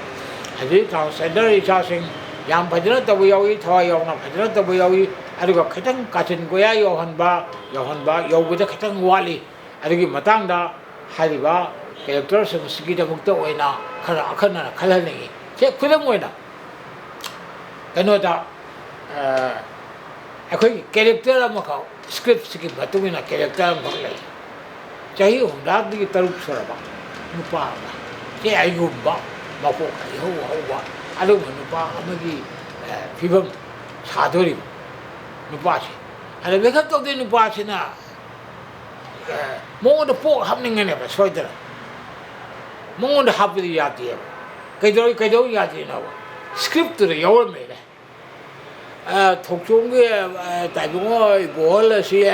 ꯍꯧꯖꯤꯛ ꯇ꯭ꯔꯥꯟꯁꯖꯦꯟꯗꯔ ꯏꯆꯥꯁꯤꯡ ꯌꯥꯝ ꯐꯖꯅ ꯇꯧꯕ ꯌꯥꯎꯏ ꯊꯋꯥꯏ ꯌꯥꯎꯅ ꯐꯖꯅ ꯇꯧꯕ ꯌꯥꯎꯏ ꯑꯗꯨꯒ ꯈꯤꯇꯪ ꯀꯥꯆꯤꯟ ꯀꯣꯏꯌꯥ ꯌꯧꯕꯗ ꯈꯤꯇꯪ ꯋꯥꯠꯂꯤ ꯑꯗꯨꯒꯤ ꯃꯇꯥꯡꯗ ꯍꯥꯏꯔꯤꯕ ꯀꯦꯔꯦꯛꯇꯔꯁꯤꯡꯁꯤꯒꯤꯗꯃꯛꯇ ꯑꯣꯏꯅ ꯈꯔ ꯑꯈꯟꯅꯅ ꯈꯜꯍꯟꯅꯤꯡꯉꯤ ꯁꯦ ꯈꯨꯗꯝ ꯑꯣꯏꯅ ꯀꯩꯅꯣꯗ ꯑꯩꯈꯣꯏꯒꯤ ꯀꯦꯔꯦꯛꯇꯔ ꯑꯃꯈꯛ ꯁ꯭ꯀ꯭ꯔꯤꯞꯁꯤꯒꯤ ꯃꯇꯨꯡ ꯏꯟꯅ ꯀꯦꯔꯦꯛꯇꯔ ꯑꯃꯈꯛ ꯂꯩ ꯆꯍꯤ 63 ꯁꯨꯔꯕ ꯅꯨꯄꯥ ꯑꯃ ꯁꯤ ꯑꯩꯒꯨꯝꯕ ꯃꯀꯣꯛ ꯏꯍꯧ ꯍꯧꯕ ꯑꯗꯨꯒꯨꯝꯕ ꯅꯨꯄꯥ ꯑꯃꯒꯤ ꯐꯤꯕꯝ ꯁꯥꯗꯣꯔꯤꯕ ꯅꯨꯄꯥꯁꯤ ꯑꯗ ꯃꯦꯀꯞ ꯇꯧꯗꯣꯏ ꯅꯨꯄꯥꯁꯤꯅ ꯃꯉꯣꯟꯗ ꯄꯣꯛ ꯍꯥꯞꯅꯤꯡꯒꯅꯦꯕ ꯁꯣꯏꯗꯅ ꯃꯉꯣꯟꯗ ꯍꯥꯞꯄꯗꯤ ꯌꯥꯗꯦꯕ ꯀꯩꯗꯧ ꯌꯥꯗ꯭ꯔꯤꯅꯣꯕ ꯁ꯭ꯀ꯭ꯔꯤꯞꯇꯨꯗ ꯌꯥꯎꯔꯝꯃꯦꯅꯦ ꯊꯣꯛꯆꯣꯝꯒꯤ ꯇꯥꯏꯕꯪꯉꯣ ꯏꯕꯣꯍꯜ ꯑꯁꯤ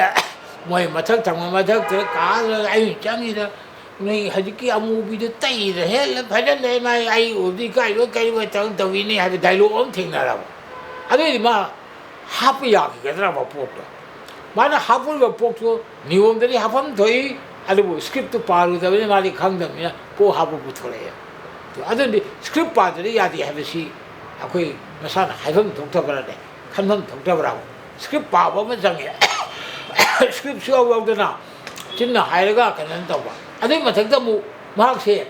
ꯃꯣꯏ ꯃꯊꯛ ꯊꯪꯕ ꯃꯊꯛꯇ ꯀꯥꯗ ꯑꯩꯅ ꯆꯪꯉꯤꯗ ꯅꯣꯏ ꯍꯧꯖꯤꯛꯀꯤ ꯑꯃꯨꯕꯤꯗꯨ ꯇꯩꯗ ꯍꯦꯜꯂ ꯐꯖꯅ ꯃꯥꯏ ꯑꯩ ꯎꯕꯗꯤ ꯏꯀꯥꯏꯕ ꯀꯔꯤꯕ ꯇꯧꯏꯅꯤ ꯍꯥꯏꯕ ꯗꯥꯏꯂꯣꯛ ꯑꯃ ꯊꯦꯡꯅꯔꯕ ꯑꯗꯨꯏꯗꯤ ꯃꯥ ꯍꯥꯞꯄ ꯌꯥꯈꯤꯒꯗ꯭ꯔꯕ ꯄꯣꯠꯇꯣ ꯃꯥꯅ ꯍꯥꯞꯄꯤꯕ ꯄꯣꯠꯇꯨ ꯅꯤꯌꯣꯝꯗꯗꯤ ꯍꯥꯞꯐꯝ ꯊꯣꯛꯏ ꯑꯗꯨꯕꯨ ꯁ꯭ꯀ꯭ꯔꯤꯞꯇꯨ ꯄꯥꯔꯨꯗꯕꯅꯤꯅ ꯃꯥꯗꯤ ꯈꯪꯗꯕꯅꯤ나 ꯄꯣꯠ ꯍꯥꯞꯄ ꯄꯨꯊꯣꯔꯛꯑꯦ ꯑꯗꯨꯗꯤ ꯁ꯭ꯀ꯭ꯔꯤꯞ ꯄꯥꯗ꯭ꯔꯗꯤ ꯌꯥꯗꯦ ꯍꯥꯏꯕꯁꯤ ꯑꯩꯈꯣꯏ ꯃꯁꯥꯅ ꯍꯥꯏꯐꯝ ꯊꯣꯛꯇꯕ꯭ꯔꯅꯦ ꯈꯟꯐꯝ ꯊꯣꯛꯇꯕ꯭ꯔꯥ ꯁ꯭ꯀ꯭ꯔꯤꯞ ꯄꯥꯕ ꯑꯃ ꯆꯪꯉꯦ ꯁ꯭ꯀ꯭ꯔꯤꯞꯁꯨ ꯌꯥꯎꯗꯅ ꯆꯤꯟꯅ ꯍꯥꯏꯔꯒ ꯀꯩꯅꯣ ꯇꯧꯕ ꯑꯗꯨꯏ ꯃꯊꯛꯇ ꯑꯃꯨꯛ ꯃꯍꯥꯛꯁꯦ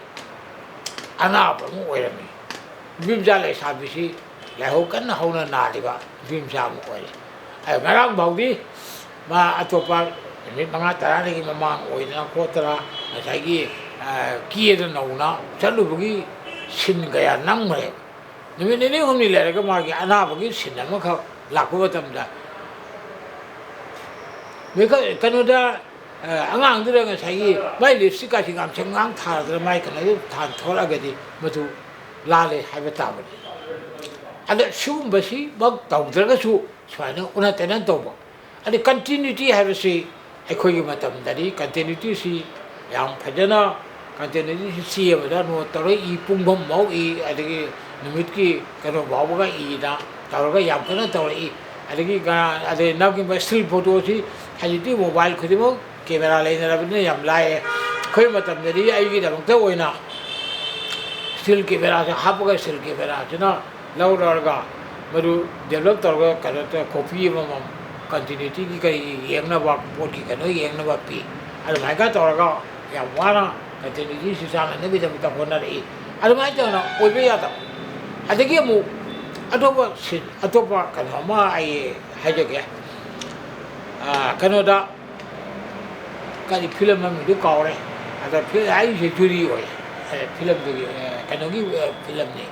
ꯑꯅꯥꯕ ꯑꯃ ꯑꯣꯏꯔꯝꯃꯤ ꯅꯨꯄꯤꯃꯆꯥ ꯂꯩꯁꯥꯕꯤꯁꯤ ꯂꯥꯏꯍꯧ ꯀꯟꯅ ꯍꯧꯅ ꯅꯥꯔꯤꯕ ꯅꯨꯄꯤꯃꯆꯥ ꯑꯃ ꯑꯣꯏꯔꯦ ꯉꯔꯥꯡ ꯐꯥꯎꯗꯤ ꯃꯥ ꯑꯇꯣꯞꯄ ꯅꯨꯃꯤꯠ 5-10ꯒꯤ ꯃꯃꯥꯡ ꯑꯣꯏꯗꯅ ꯈꯣꯠꯇꯅ ꯉꯁꯥꯏꯒꯤ ꯀꯦꯗ ꯅꯧꯅ ꯆꯠꯂꯨꯕꯒꯤ ꯁꯤꯟ ꯀꯌꯥ ꯅꯝꯈ꯭ꯔꯦꯕ ꯅꯨꯃꯤꯠ 2-3 ꯂꯩꯔꯒ ꯃꯥꯒꯤ ꯑꯅꯥꯕꯒꯤ ꯁꯤꯟ ꯑꯃꯈꯛ ꯂꯥꯛꯄ ꯃꯇꯝꯗ ꯀꯩꯅꯣꯗ ꯑꯉꯥꯡꯗꯨꯗ ꯉꯁꯥꯏꯒꯤ ꯃꯥꯏ ꯂꯤꯞꯁꯇꯤꯛꯀꯥꯁꯤ ꯉꯥꯡꯁꯪ ꯊꯥꯔꯗꯅ ꯃꯥꯏ ꯀꯩꯅꯣꯗꯨ ꯊꯣꯛꯂꯛꯑꯒꯗꯤ ꯃꯗꯨ ꯂꯥꯜꯂꯦ ꯍꯥꯏꯕ ꯇꯥꯕꯅꯤ ꯑꯗ ꯁꯤꯒꯨꯝꯕꯁꯤꯃꯛ ꯇꯧꯗ꯭ꯔꯒꯁꯨ ꯁꯨꯃꯥꯏꯅ ꯎꯟꯅ ꯇꯩꯅꯅ ꯇꯧꯕ ꯑꯗꯩ ꯀꯟꯇꯤꯅ꯭ꯌꯨꯇꯤ ꯍꯥꯏꯕꯁꯤ ꯑꯩꯈꯣꯏꯒꯤ ꯃꯇꯝꯗꯗꯤ ꯀꯟꯇꯤꯅ꯭ꯌꯨꯇꯤꯁꯤ ꯌꯥꯝ ꯐꯖꯅ ꯀꯟꯇꯤꯅ꯭ꯌꯨꯇꯤꯁꯤ ꯆꯦ ꯑꯃꯗ ꯅꯣꯠ ꯇꯧꯔꯒ ꯄꯨꯡꯐꯝꯐꯥꯎ ꯑꯗꯒꯤ ꯅꯨꯃꯤꯠꯀꯤ ꯀꯩꯅꯣ ꯐꯥꯎꯕꯒ ꯇꯧꯔꯒ ꯌꯥꯝ ꯀꯟꯅ ꯇꯧꯔꯛꯏ ꯑꯗꯩ ꯅꯝꯈꯤꯕ ꯁ꯭ꯇꯤꯜ ꯐꯣꯇꯣꯁꯤ ꯍꯧꯖꯤꯛꯇꯤ ꯃꯣꯕꯥꯏꯜ ꯈꯨꯗꯤꯡꯃꯛ ꯀꯦꯃꯦꯔꯥ ꯂꯩꯅꯔꯕꯅꯤꯅ ꯌꯥꯝ ꯂꯥꯏꯑꯦ khơi mà tầm này đi ai cái đồng tớ ôi na still camera cho hấp cái still camera cho nó lâu rồi cả mà du develop tàu cái cái copy mà continuity cái yang na bạc bột cái nó yang na bạc pi ada mai cái tàu cái yang mana continuity susah na bisa kita pun ada ada mai tàu nó ôi bây giờ tàu ada cái mu atau apa kan mama ai hai cái Canada cái film mà mình được coi đấy, phim ai sẽ chui rồi, film cái Canada film này,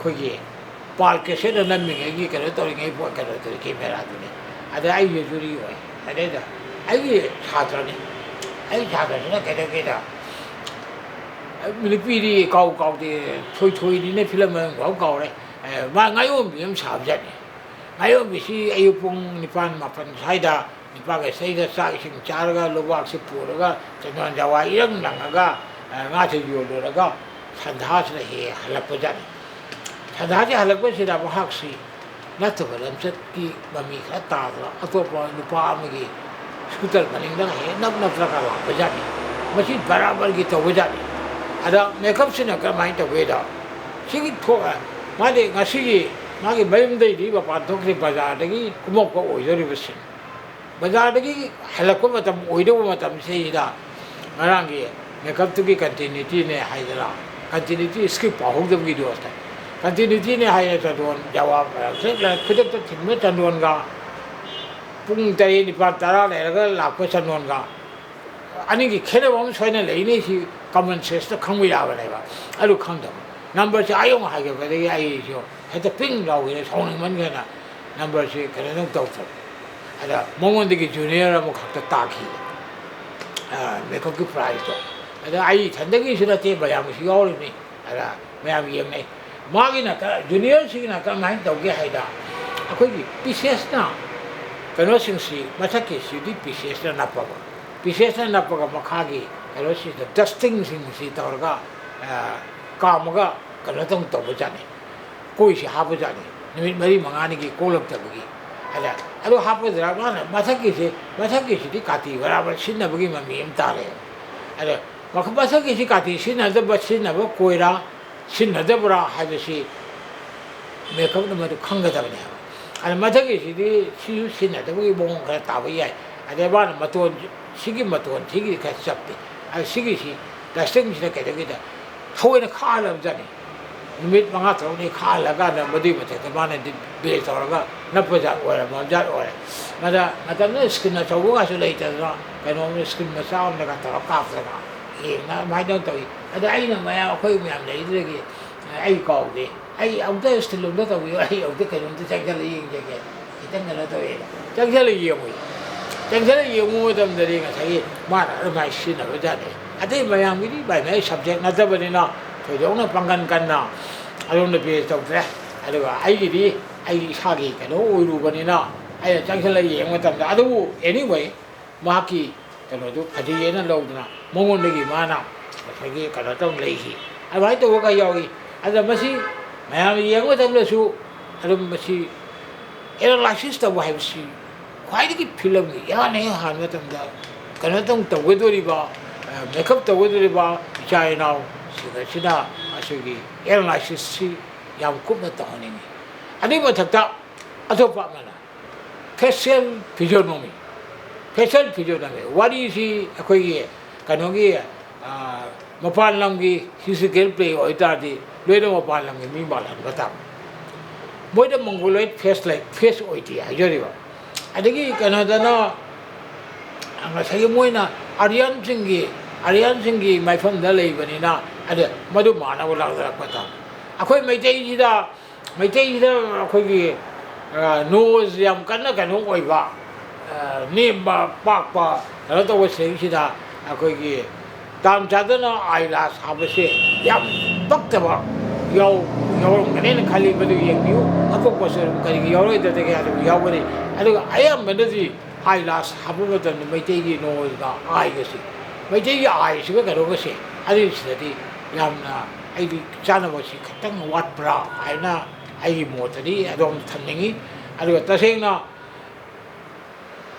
cái gì, park cái sẽ là mình cái đó tôi nghe qua cái đó tôi camera tôi này, ai sẽ chui rồi, đấy đó, ai sát rồi này, cái đó, Manipuri cầu thì thôi đi này film mà cầu đấy, mà ngay hôm mình sao vậy? Ngayon bisi ayo pong nipan mapan saida nipaga saida sa ising charaga lubak si puraga chanon jawa irang langaga nga se yolo raga sandha se he halakpa jani sandha je halakpa se da bahak si natba lamsat ki mami kha ta da atopa nupa amagi scooter maning da he nap raka la bajani machi barabar ki to bajani ada makeup se na ka mai to weda sigi thoa male ngasi मागे ma'am दे दी बापांतों के बाजार दगी कुमों को ओइजरी बसिन बाजार दगी हलको मतम ओइदो मतम से इदा मरांगे मेकअप तो की कंटिन्यूटी ने हाइदरा कंटिन्यूटी इसकी पाहुक दम की दोस्त है कंटिन्यूटी ने हाइदरा चंदोन जवाब से खुद तो थिमे चंदोन का पुंग तय निपात तारा ले लगा लाखों चंदोन का अनी की खेले वम सोने ले नहीं सी कॉमन सेंस तो खंग विला बनेगा अलु खंग दम नंबर से आयों हागे बदे आई जो हेत पिंग लावे सोने मन के ना नंबर से करे न तो ada momon de junior mo khakta taki makeup ki price to ada ai thandagi sina te bayam si yaw ni ada mayam yem nei magi na ka junior si na ka mai to ge haida akoi ki pcs na kano sing si mathaki si di pcs na napaga makhagi kano si the dusting sing si torga kamaga kano tong to bajani koi si ha bajani nimit mari mangani ki kolak tabagi ada aduh hapus drama na mathaki si di kati barabar sinna bagi mami emtare ada maka mathaki si kati sinna da sinna ba koira sinna da bra hada si makeup na madu khanga da ne ada mathaki si di sinna da bagi bong ka ta ba yai ada ba na maton sigi ka sapti ada sigi si da sing si ka da gida thoi na khala jani nimit mga tao ni khala ga na madi mate ta ba na be tawra napaja ora manjat ora mada na skin na chawu ga so lai ta na kano ni skin ma sa on na ta ka fa na e na mai don to ada ai na ma ya khoi mi am nei de ki ai ko de ai ông te stil lo to wi ai ông te ka don te chak jal yin je ke itang na to e chak jal yin mu dam de ri ga sai ma na mai shin na ba de ade ma ya mi di bai mai subject na ta ba ni na to jong na pangan kan na alon de pe to de ade ba ai di ai 사기 cái ôi ru bên nó ai chẳng phải là gì mà tầm đó đâu anyway mà cái nó chú phải đi nó lâu rồi mong muốn cái mà nào phải cái nó trong lấy gì ai nói tôi cái gì ai là mà si mà gì mà tầm là su ai mà si analysis tao hay si khoái cái film gì ya này hàn mà tầm đó cái nó trong tàu cái đôi ba makeup tàu cái đôi ba chạy nào sự đó sự cái analysis si yang cúp nó tao này Ani mathakta atopa mana facial physiognomy what is he akoi gi kanogi mapan lam gi physical play oita di loida mapan lam gi mi balan batam moida mongoloid face oiti ajori ba adigi kanada na anga sai moina aryan singi mai pham da lei bani na ade madu mana wala da patam akoi mai tei ji da mấy cái đó khôi gì nô giam cắn nó cái nô quậy bạ niệm bạ bạc bạ nó tôi sẽ chỉ là khôi gì tam cha đó nó ai là sao vậy chứ yam tất cả bạ yêu cái này nó khai lên bên dưới yêu nó cũng có sự cái gì yêu rồi thì cái này yêu cái này ai em mình đó gì ai là sao vậy đó mấy cái gì nô là ai cái gì mấy cái gì ai chứ cái đó cái gì ai thì yam na ai đi cha nó vậy chứ tăng wat bra ai na ai một thì adom thanningi aduga tasengna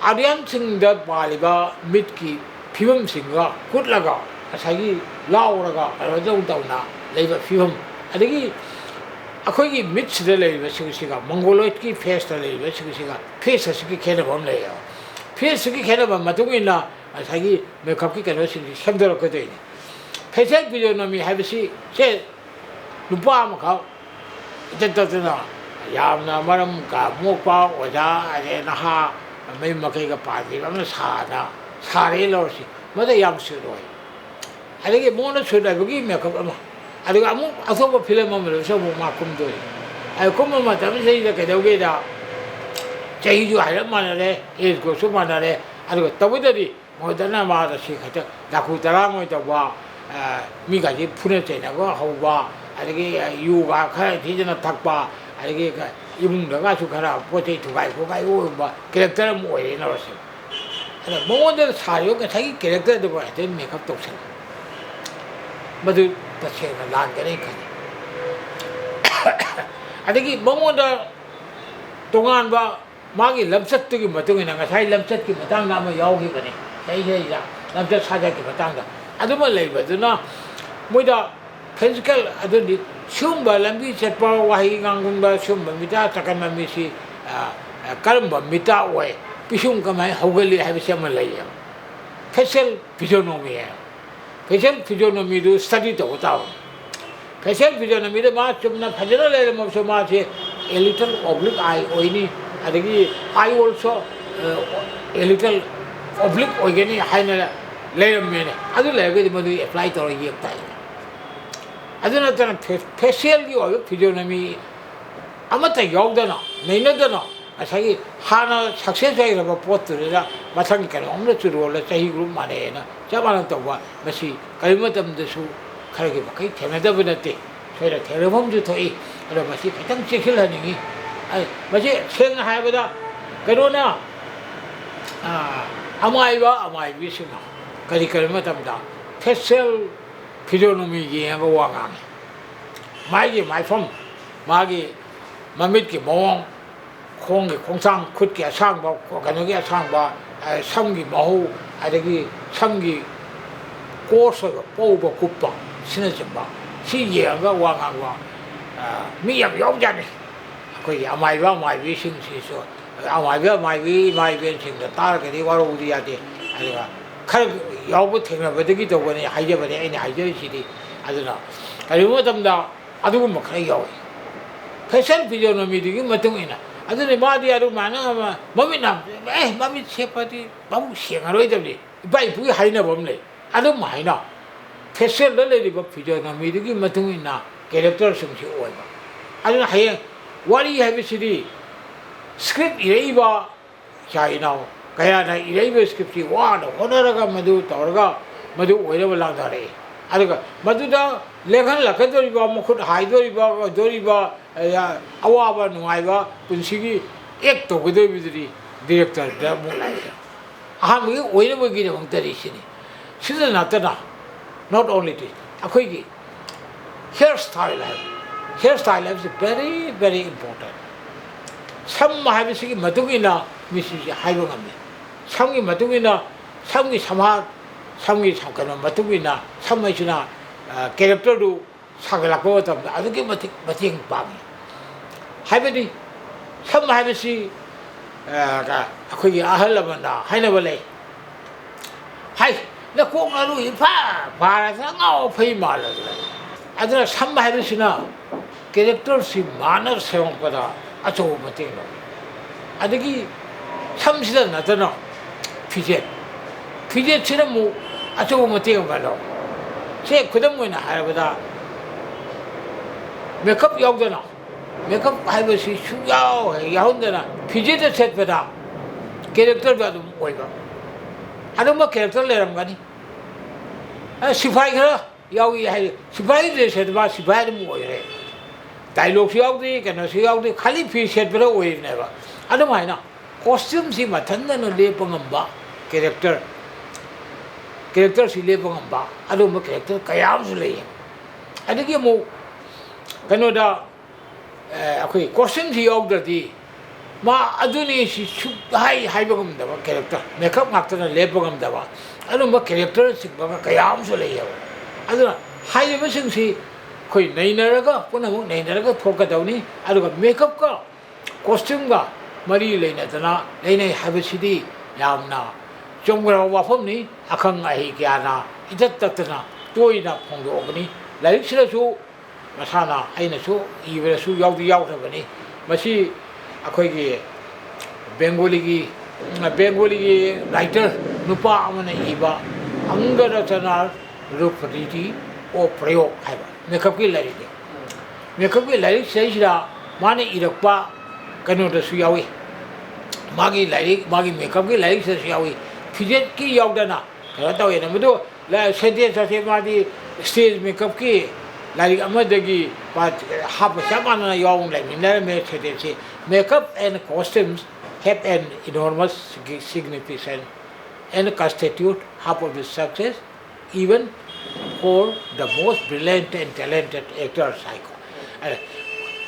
arian sing da baliga mit ki 피범 싱가 굿라가 자기 라오라가 어정 다우나 레이버 피범 아데기 아코기 미츠데 레이버 시기가 몽골로이키 페스타 레이버 시기가 페스스기 개념 레요 페스기 개념 마동이나 자기 메이크업기 개념이 힘들었거든요 패션 비디오놈이 하듯이 제 누빠 가 이때부터나 야나 말은 가 목바 오자 아제나하 mấy mà cái party nó xả đi rồi gì mà đây yang sửa rồi anh cái món nó sửa lại cái gì mà không mà anh cái món anh không có phim mà mình sao mà không được anh không mà tao thấy cái đầu cái đó chạy vô hay lắm mà này cái số mà này anh cái tao biết đi mỗi lần mà nó xí cái đó cụ ta làm người ta bảo mi cái gì phun cái này có hậu quả anh cái yoga cái thì nó thắc bảo anh cái 이분 내가 죽하라 포테이 두가이고 가이고 뭐 캐릭터를 뭐 이래 나왔어. 근데 뭐들 사요가 자기 캐릭터도 뭐 된 메이크업도 없어. 모두 다 제가 난게네 가니. 아니 뭐뭐다 동안 봐 마기 람set뜨기 뭐등이 내가 사이 람set기 뭐당 나면 여기 거니. 세세이다. 람set 사자기 뭐당다. 아두만 레이버드나 뭐다 physical adundi shumba lambi chetpa wahi ngangumba shumba mita takama misi karamba mita we pishum kamai hogali habisya malaya facial physiognomy facial physiognomy do study to utao facial physiognomy de ma chumna phajana le mo so ma che a little oblique eye oini adagi eye also a little oblique oigeni haina le mene adu le ge mo apply to yek tai ಅದನ್ನ ಫೇಶಿಯಲ್ಗೆ ಹೋಗಿ ಫಿಸಿಯೋನಮಿ ಅಮತ್ತ ಯಾವ್ದನ ನೆನದನ ಅಸಾಗಿ ಹಾನ success ಆಗಿರೋ ಪೋತ್ತುರಿರ ಮಸಂಗಿ ಕರೆ ಒಮ್ಮೆ ಚುರುವಲ್ಲ ಚಹಿಗಳು ಮಾನೇನ ಚಮಾನ ತವ ಮಸಿ ಕೈಮತಂದಸು ಖರಗೆ ಬಕೈ ಥೆನದಬನತೆ ಸೈರ ಥೆರಭಂಜು ಥೋಯಿ ಅದ ಮಸಿ ಖತಂ ಚೆಖಿಲನಿಗಿ ಮಸಿ ಸೇಂಗ ಹಾಯಬದ corona ಅಮಾಯಿಬಿಸಿನ curry ಕರಿಮತಂದ facial 피조놈이 얘가 와가네. 마이기 마이폼, 마기 마mit기 모ong, 콩기 콩상, 굿기 상바, 가능기 상바, 삼기 마후, 아래기 삼기 고서가 뽑아 굽바, 신어진바, 시 얘가 와가와 미약 용자네. 거기 아마이와 마이비 신시소, 아마이와 마이비 신다 따라게 와로 우리야 돼. 아니가 칼 여부 technology 도 보니 하이저버니 아니 하이저시디 아주나 그리고 담다 아두고 뭐 그래 요 패션 피지오노미디 맞등이나 아주네 마디아로 많아 몸이나 몸이 셰파디 너무 시행하러 이더니 바이 부이 하이나 범네 아두 마이나 패션 럴레디 뭐 피지오노미디 맞등이나 캐릭터 성시 오이 아주나 하이 와리 해비시디 스크립트 이레이바 자이나 kaya ilaibe script wa no honaraga madu torga madu oiraba lagdare aduga maduda lekhan lakadori ba mukhut haidori ba dori ba awaba nuaiba punsigi ek to godoi bidri director da mulai ahami oiraba gi ne tari sini sida natana not only this akoi gi hairstyle is very very important some habisigi madugina misi haiba ngamne 삼기 마두기나 삼기 삼하 삼기 잠깐은 마두기나 삼마이나 캐릭터도 사글라고 또 아주게 마팅 밤이 하베디 삼 하베시 거기 아할라만나 하이나벌레 하이 나 공가루 이파 바라서 나오 페이 말라 아주나 삼 하베시나 캐릭터시 마너 세용보다 아주 마팅노 아주기 삼시다 나타나 피제치는 뭐 아주 못해요 말로 제 그다음 뭐나 할보다 메이크업 용도나 메이크업 할것이 중요해 야혼데나 피제도 set보다 캐릭터도 뭐이가 아주 뭐 캐릭터를 내는 거니 시파이가 여기 해 시파이들 set봐 시파이는 뭐이래 다이로그 시야우디 그나 시야우디 칼리 피셋보다 오이네봐 아주 많이나 costume si mathandan le pangamba character si le pangamba adu ma character kayam su le adigi mo kanoda akoi costume si yog dati 마 아두니 시 하이 하이버금다바 캐릭터 메이크업 막터나 레버금다바 아주 뭐 캐릭터 식바가 그야무서 레요 아두나 하이버싱시 거의 내나라가 보나고 내나라가 포카다우니 아두가 메이크업과 코스튬과 머리 레나다나 레네 하이버시디 야음나 좀그라 와폼니 아칸 아이기아나 이tattat나 또이나 퐁도오니 라이크시라수 마사나 아이나수 이브라수 야우디 야우라버니 마시 अखोगी Bengali की writer नुपा अमने इबा अंग रचना रूप रीति ओ प्रयोग है makeup की lyric सही माने इरक्पा कनो दसु यावी मागी मेकअप की लाइरिक से यावी फिजेट की यावदना करा तवे न मदो ला सेते ससे मादी स्टेज मेकअप की लाइक अमदगी पाट हाफ समाना यावं लाइक मिनर में सेते से makeup and costumes have an enormous significance and constitute half of the success even for the most brilliant and talented actors.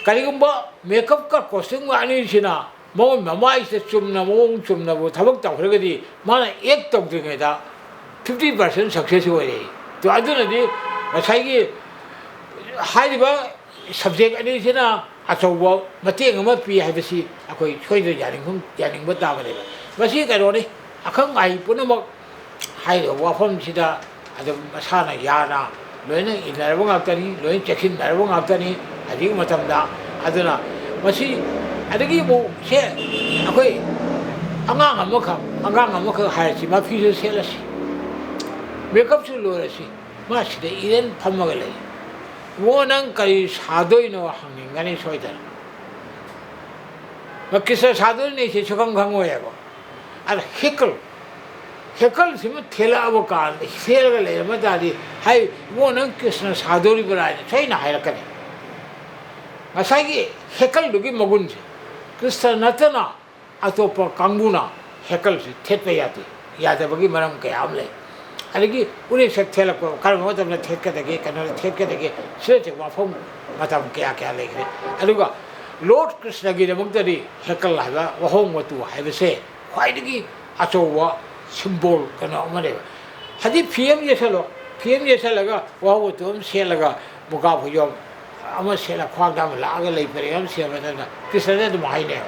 Karigumba makeup ka costume ani sina mo mamai se chumna bo thabak ta khorgadi mana ek tok dinga da 50% success hoye to aduna di masai haiba subject ani sina अचौब मतेंग अमा P हाइबसी अखोई सोइद यानिंग बताबने मसी करोनी अखंग आई पुनमक हाइरो वाफम सिदा अदम मसाना याना lion इनरब गातनी lion चेकिन नरब गातनी अदि मतमदा अदना मसी अदगी मो से अखोई अंगांग अमख HiAce मा fees सेलसी makeup सु लोरसी मा सिदे इरेन फमगले वो नंग कई सादोइनो हंगिंगनी सोइदर किसा सादोइने से सुखम खंगोयगो अर हेकल सिम थेला अब काल सेलगले मदादी हाय वो नंग कृष्ण सादोरि बराय छैना हायरकने मसागी हेकल दुगी मगुन से कृष्ण नतना अतोप कांगुना हेकल से थेतपे यादबगी मरम कयाम ले अदगी उरे से थेलको कर्म मतलब थेकदगे कनो थेकदगे सेचे वाफम मतम क्या लेखरे अदुगा लॉर्ड कृष्ण की दमक्तदी हेकल हाइबा वहों वतु हाइबसे ख्वाइदगी अचौवा सिंबल कनो अमने हदि पीएम येसलगा वहों वतु हम सेलगा मुगा भुजम अम सेला ख्वागदाम लागा लेपरे हम सेमना कृष्ण दम हाइने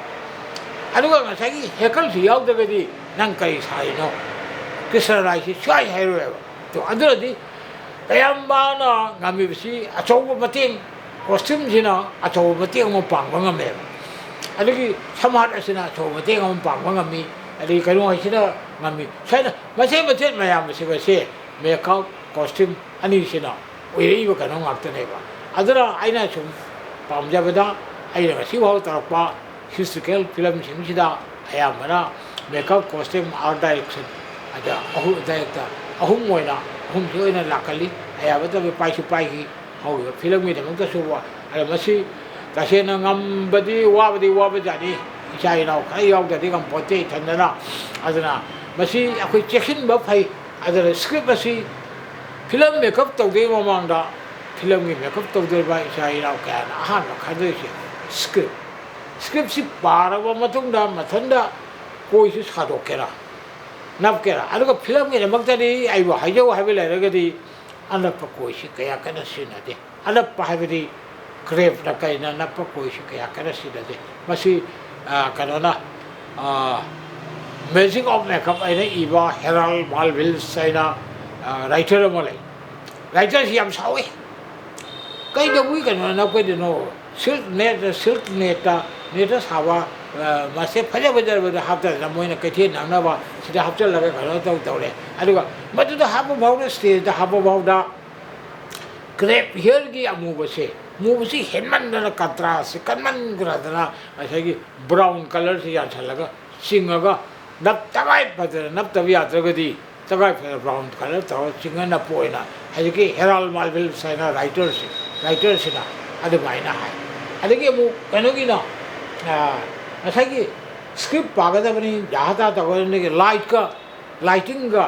अदुगा ngसागी हेकल सि यावदगदी नंग कई साइनो कृष्ण राइसी स्वाई है तो अदरदी अयंबाना गामीबसी अचौब मतेंग कॉस्ट्यूम जिना अचौब मतेंग म पांगबंगमे अदगी समाज असिना अचौब मतेंग म पांगबंगमी अदगी कनो हाइसिना गामी साइना मसे मयाम से मेकअप कॉस्ट्यूम अनि सिना ओइरिबो कनो गाक्तनेबा अदरा आइना सुम पामजाबदा आइना गसी वाव तरपा हिस्टोरिकल फिल्म सिंगसिदा अयामना makeup costume art direction ada ahu daikta ahum moina ahum joina lakali aya bata be pai ki hau film mi damang ta suwa ala masi tasena ngam badi wa bajani isai nau kai yaw da digam pote thandana adana masi akoi check-in ba phai adana script masi film makeup tau de mamang da film mi makeup tau de ba isai nau ka na han khadoi script si para ba matung da mathanda koi si sadokera नबकेरा अदुगा film के नमक्तदी आइबो हाइजो highway लेरगदी Anoop कोइसि कया कना सिनदे Anoop हाइबदी crepe न कइना नप कोइसि कया कना सिनदे मसी कनोना मैजिक ऑफ मेकअप आइने इबा हेरल मालविल साइना राइटर मले राइटर सियाम सावे कई दबुई कनो न कोइ दिनो सिल्क नेट सावा मासे फजे बजार बजार हाप्ता न मोइना कथे नांगनाबा सिदा हाप्चल लगा घरो तौरे अदुगा मदुदा हापो भावना स्टेज दा हापो भावदा क्रेप हियर की मुबसे हेनमन कतरा से कनमन ग्रादना असेगी ब्राउन कलर से याछलगा सिंगगा नप तगाय पदर नप तबि यात्रगदी तगाय ब्राउन कलर तो सिंगना पोइना हजकी हेरल मालविल साइना राइटर से ना अदुमाइना हाय अदगी मु कनोगिना असागी स्क्रिप्ट पागदबनी जाहता तगने के लाइटिंग का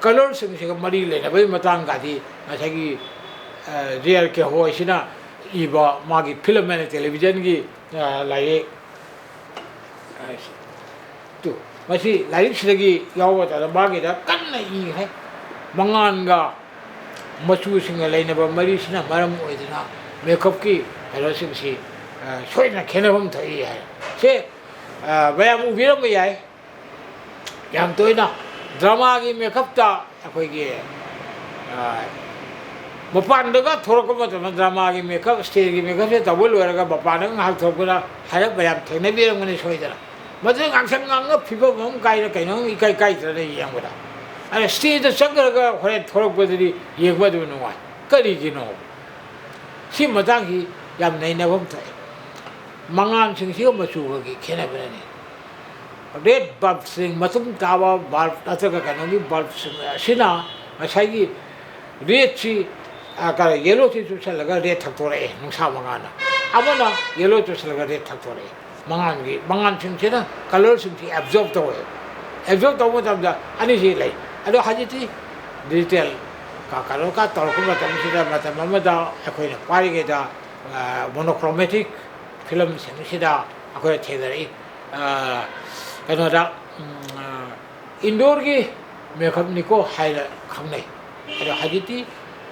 कलर से मरी लेना भाई मतंग गादी असागी रियल के हो इसिना इबा मागी फिल्म में टेलीविजन की like tu masih lain sedagi yawa tak ada bagi dah kan lagi hai manganga macu singa lain apa mari sina maram oidina makeup ki kalau sing si soi na kena bom thai hai se bayam ubiram bayai yang tu na drama ki makeup ta akoi ki mapan daga thorok ma ta drama ki makeup stage ki makeup se tabul waraga mapan ng hal thokuna hai bayam thene biram ngani soi dara madre ngang ngang phiba mom kai na kai no kai kai tra ne yang bada ana stage da changra hore thorok badri yegba du no wa kari gi no si matang hi yam nei na bom thai mangan sing si ma chu gi khena bane ne red bulb sing matum tawa bulb ataka ka no ni bulb sina asai gi red chi aka yellow chi chu salaga red thak tore nung sa mangana amana yellow chu salaga red thak tore mangan sing sina color sing si absorb to mo tamda ani si lai ado hajiti digital ka kalo ka tor ko matam sida matam mamada akoi na pari ge da monochromatic film sing sida akoi thedari kano da indoor gi makeup ni ko haila khangnai ado hajiti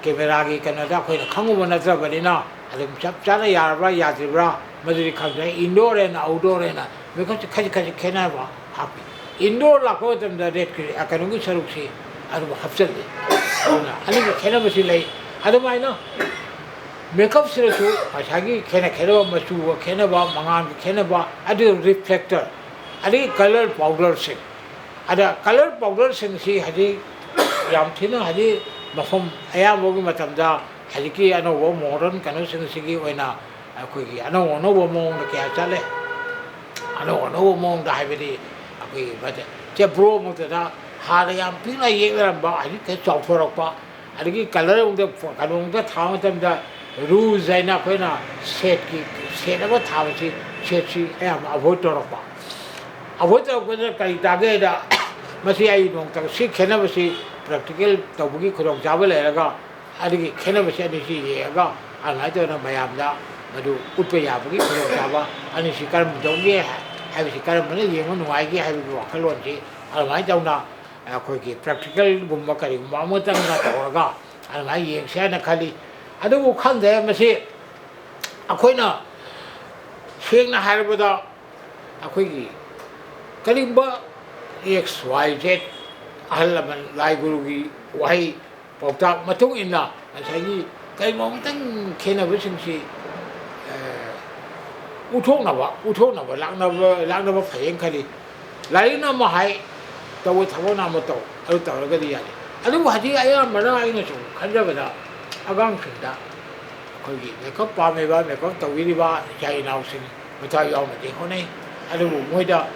camera gi kano da akoi na khangu bana tra balina adum chap chana yarba yadibra maduri khangnai indoor and outdoor na makeup khaji khaji khena ba happy indoor la ko tam da red ki akano gi saruk si adu hapsal de ani gi khena basi lai adu mai no makeup sira su asagi khena khero machu khena ba mangan khena ba adu reflector adi color powder sing ada color powder sing si hadi yam thina hadi mafam aya mogi matam da hadi ki ano wo modern kanu sing sigi oina akoi gi ano ono wo mong da kya chale ano ono wo mong da haibedi akoi bate che bro mo da ha yam pina ye ba hadi ke chau thorok pa hadi ki color ung da kanu da tha matam da rules zaina koina set ki set ba tha chi set chi aya avoid torok pa avoid torok ko kai ta ge da masi ai nong ta si khena ba si practical tabugi khorok jabal la ga adi khena ba si ani si ye ga anai to na mayam da madu utpe ya bugi khorok jaba ani si karam dong ge hai si karam ne ye ngo nuai ge hai bi wa khalon ji almai jong na khoi ki practical gum ma kari ma mo tang na to ga almai ye se na khali adu khang de masi akoi na seng na hai ba da akoi gi kalimba XYZ ahalaman lai guru gi wai pautak matung inna asai kai mong tang khena bising si uthok na ba lang na ba phayeng khali lai na ma hai taw thabo na ma taw adu taw ga di ya adu haji aya mana ai na chu khanja ba da agang sing da khoi gi me ko pa me ko taw wi ba jai naw sing ma ta yaw ma de ho nei adu moi da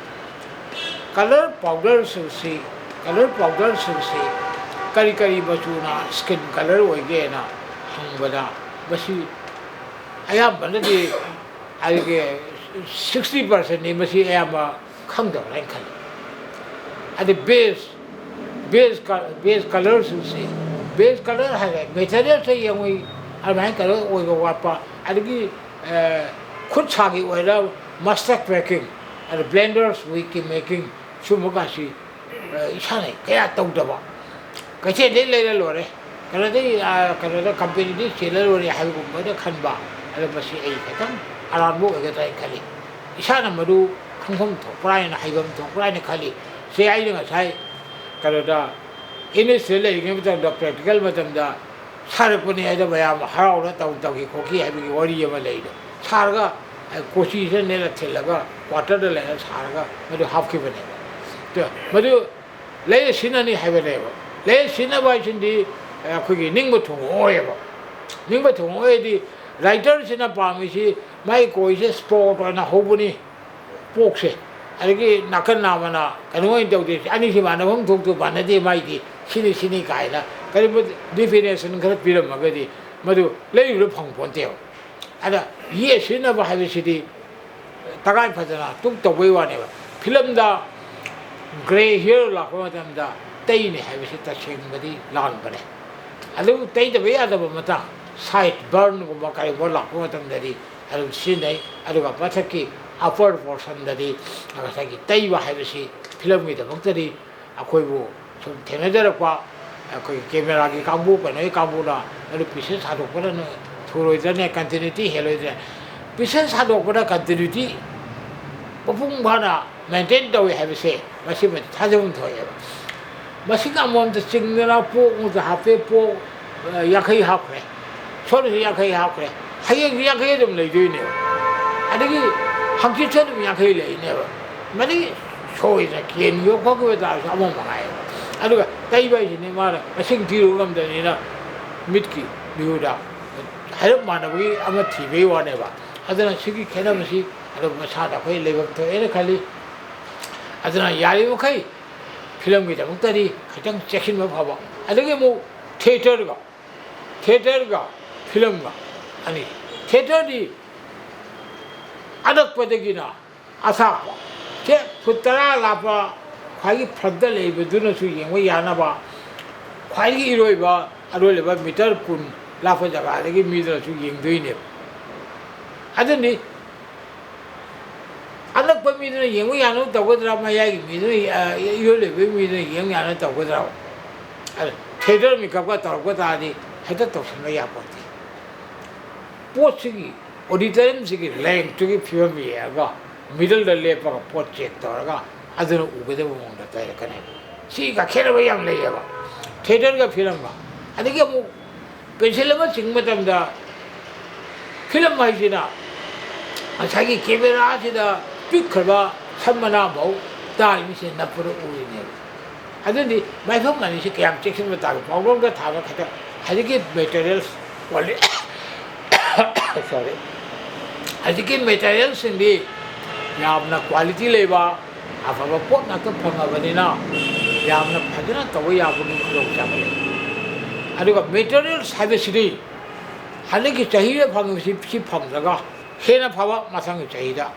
color powder si kari kari bachuna skin color oige na hangbada basi ayam bana di alge 60% ni basi ayam khangda ran khali adi base color si base color ha material se yamui almai color oiga wapa adi khud chagi oira master packing and blenders we keep making sumugasi isane kaya tawdaba kache de le lore kana de company di seller ori habu mada khanba ala basi ai khatam alarmo ga tai khali isana madu khangkhom thoprai na haibam thoprai na khali se ai nga sai kana da ine seller ngi bitam da practical matam da sarapuni ai da baya ma harau na taw ki khoki ai bi wari yama leida sarga koshi se ne la thelaga quarter de le sarga madu half ki bane to madu le sinani haibane ba le sinaba sindi khogi ningba thong oye ba ningba thong oye di writer sina pami si mai koi se sport na hobuni pokse algi nakan namana kanoi dawde ani si mana hom thok to banade mai di sini kaila kari definition kar piram magadi madu le yu phang ponte ada ye sinaba habi sidi tagai phajana tuk to wei wa ne ba film da gray hair la ko da tay ne habi sita ching badi lan bane alu tay da we ada ba mata side burn ko ba kai bo la ko da di alu sinai alu ba pathaki upper portion dadi ngasagi taiba haibasi film gi dabaktadi akoibu sum thenajarapa akoi camera gi kambu kanai kambu na adu pieces hadokpana na thuroidane continuity heloidane pieces hadokpana continuity popung bana maintain dawi haibase masi ma thajum thoyeba masi ka mom de chingna po mu da hape po yakai hapre chor yakai hapre hayeng yakai dum leidoine adagi hangchi chen yakai leine mani choida kien yo ko ko da amon mangai aduga taiba ni mara masing tiru ngam da ni na mitki biuda hayab manabi ama thibe wane ba adana sigi khena masi adu masa da khoi lebak to ene khali adana yari mo khai film gi da muktari khajang chekin ma phaba adagi mo theater ga film ga ani theater di adak padagina asa ke putara lapa khagi phadda leibe duna su yengwa yana ba khagi iroi ba arole ba meter kun lapa jaga adagi midra su yengdoine adani anak pa midra yengwa yana tawgadra ma yagi midra irole be midra yeng yana tawgadra theater mi kapka tawgata adi heta tawsma ya pati pochigi auditorium sigi length to film ya ga middle da le pa pot check to ga adana ugade mo da ta kane si ga khera ba yang le ya ba theater ga film ba adike mo pencil ma sing matam da film mai jina asagi camera sida pick khaba samana mo da mi se na puro u ne adani mai phom mani se kyam check sin ma ta ba long ga tha ba khata adike materials quality sorry adike materials indi yamna quality leba afaba pot na to phangabani yamna phajana taw yabuni khlo chamale aduga materials habesidi haliki chahiye phangsi si phangdaga hena phaba masang chahida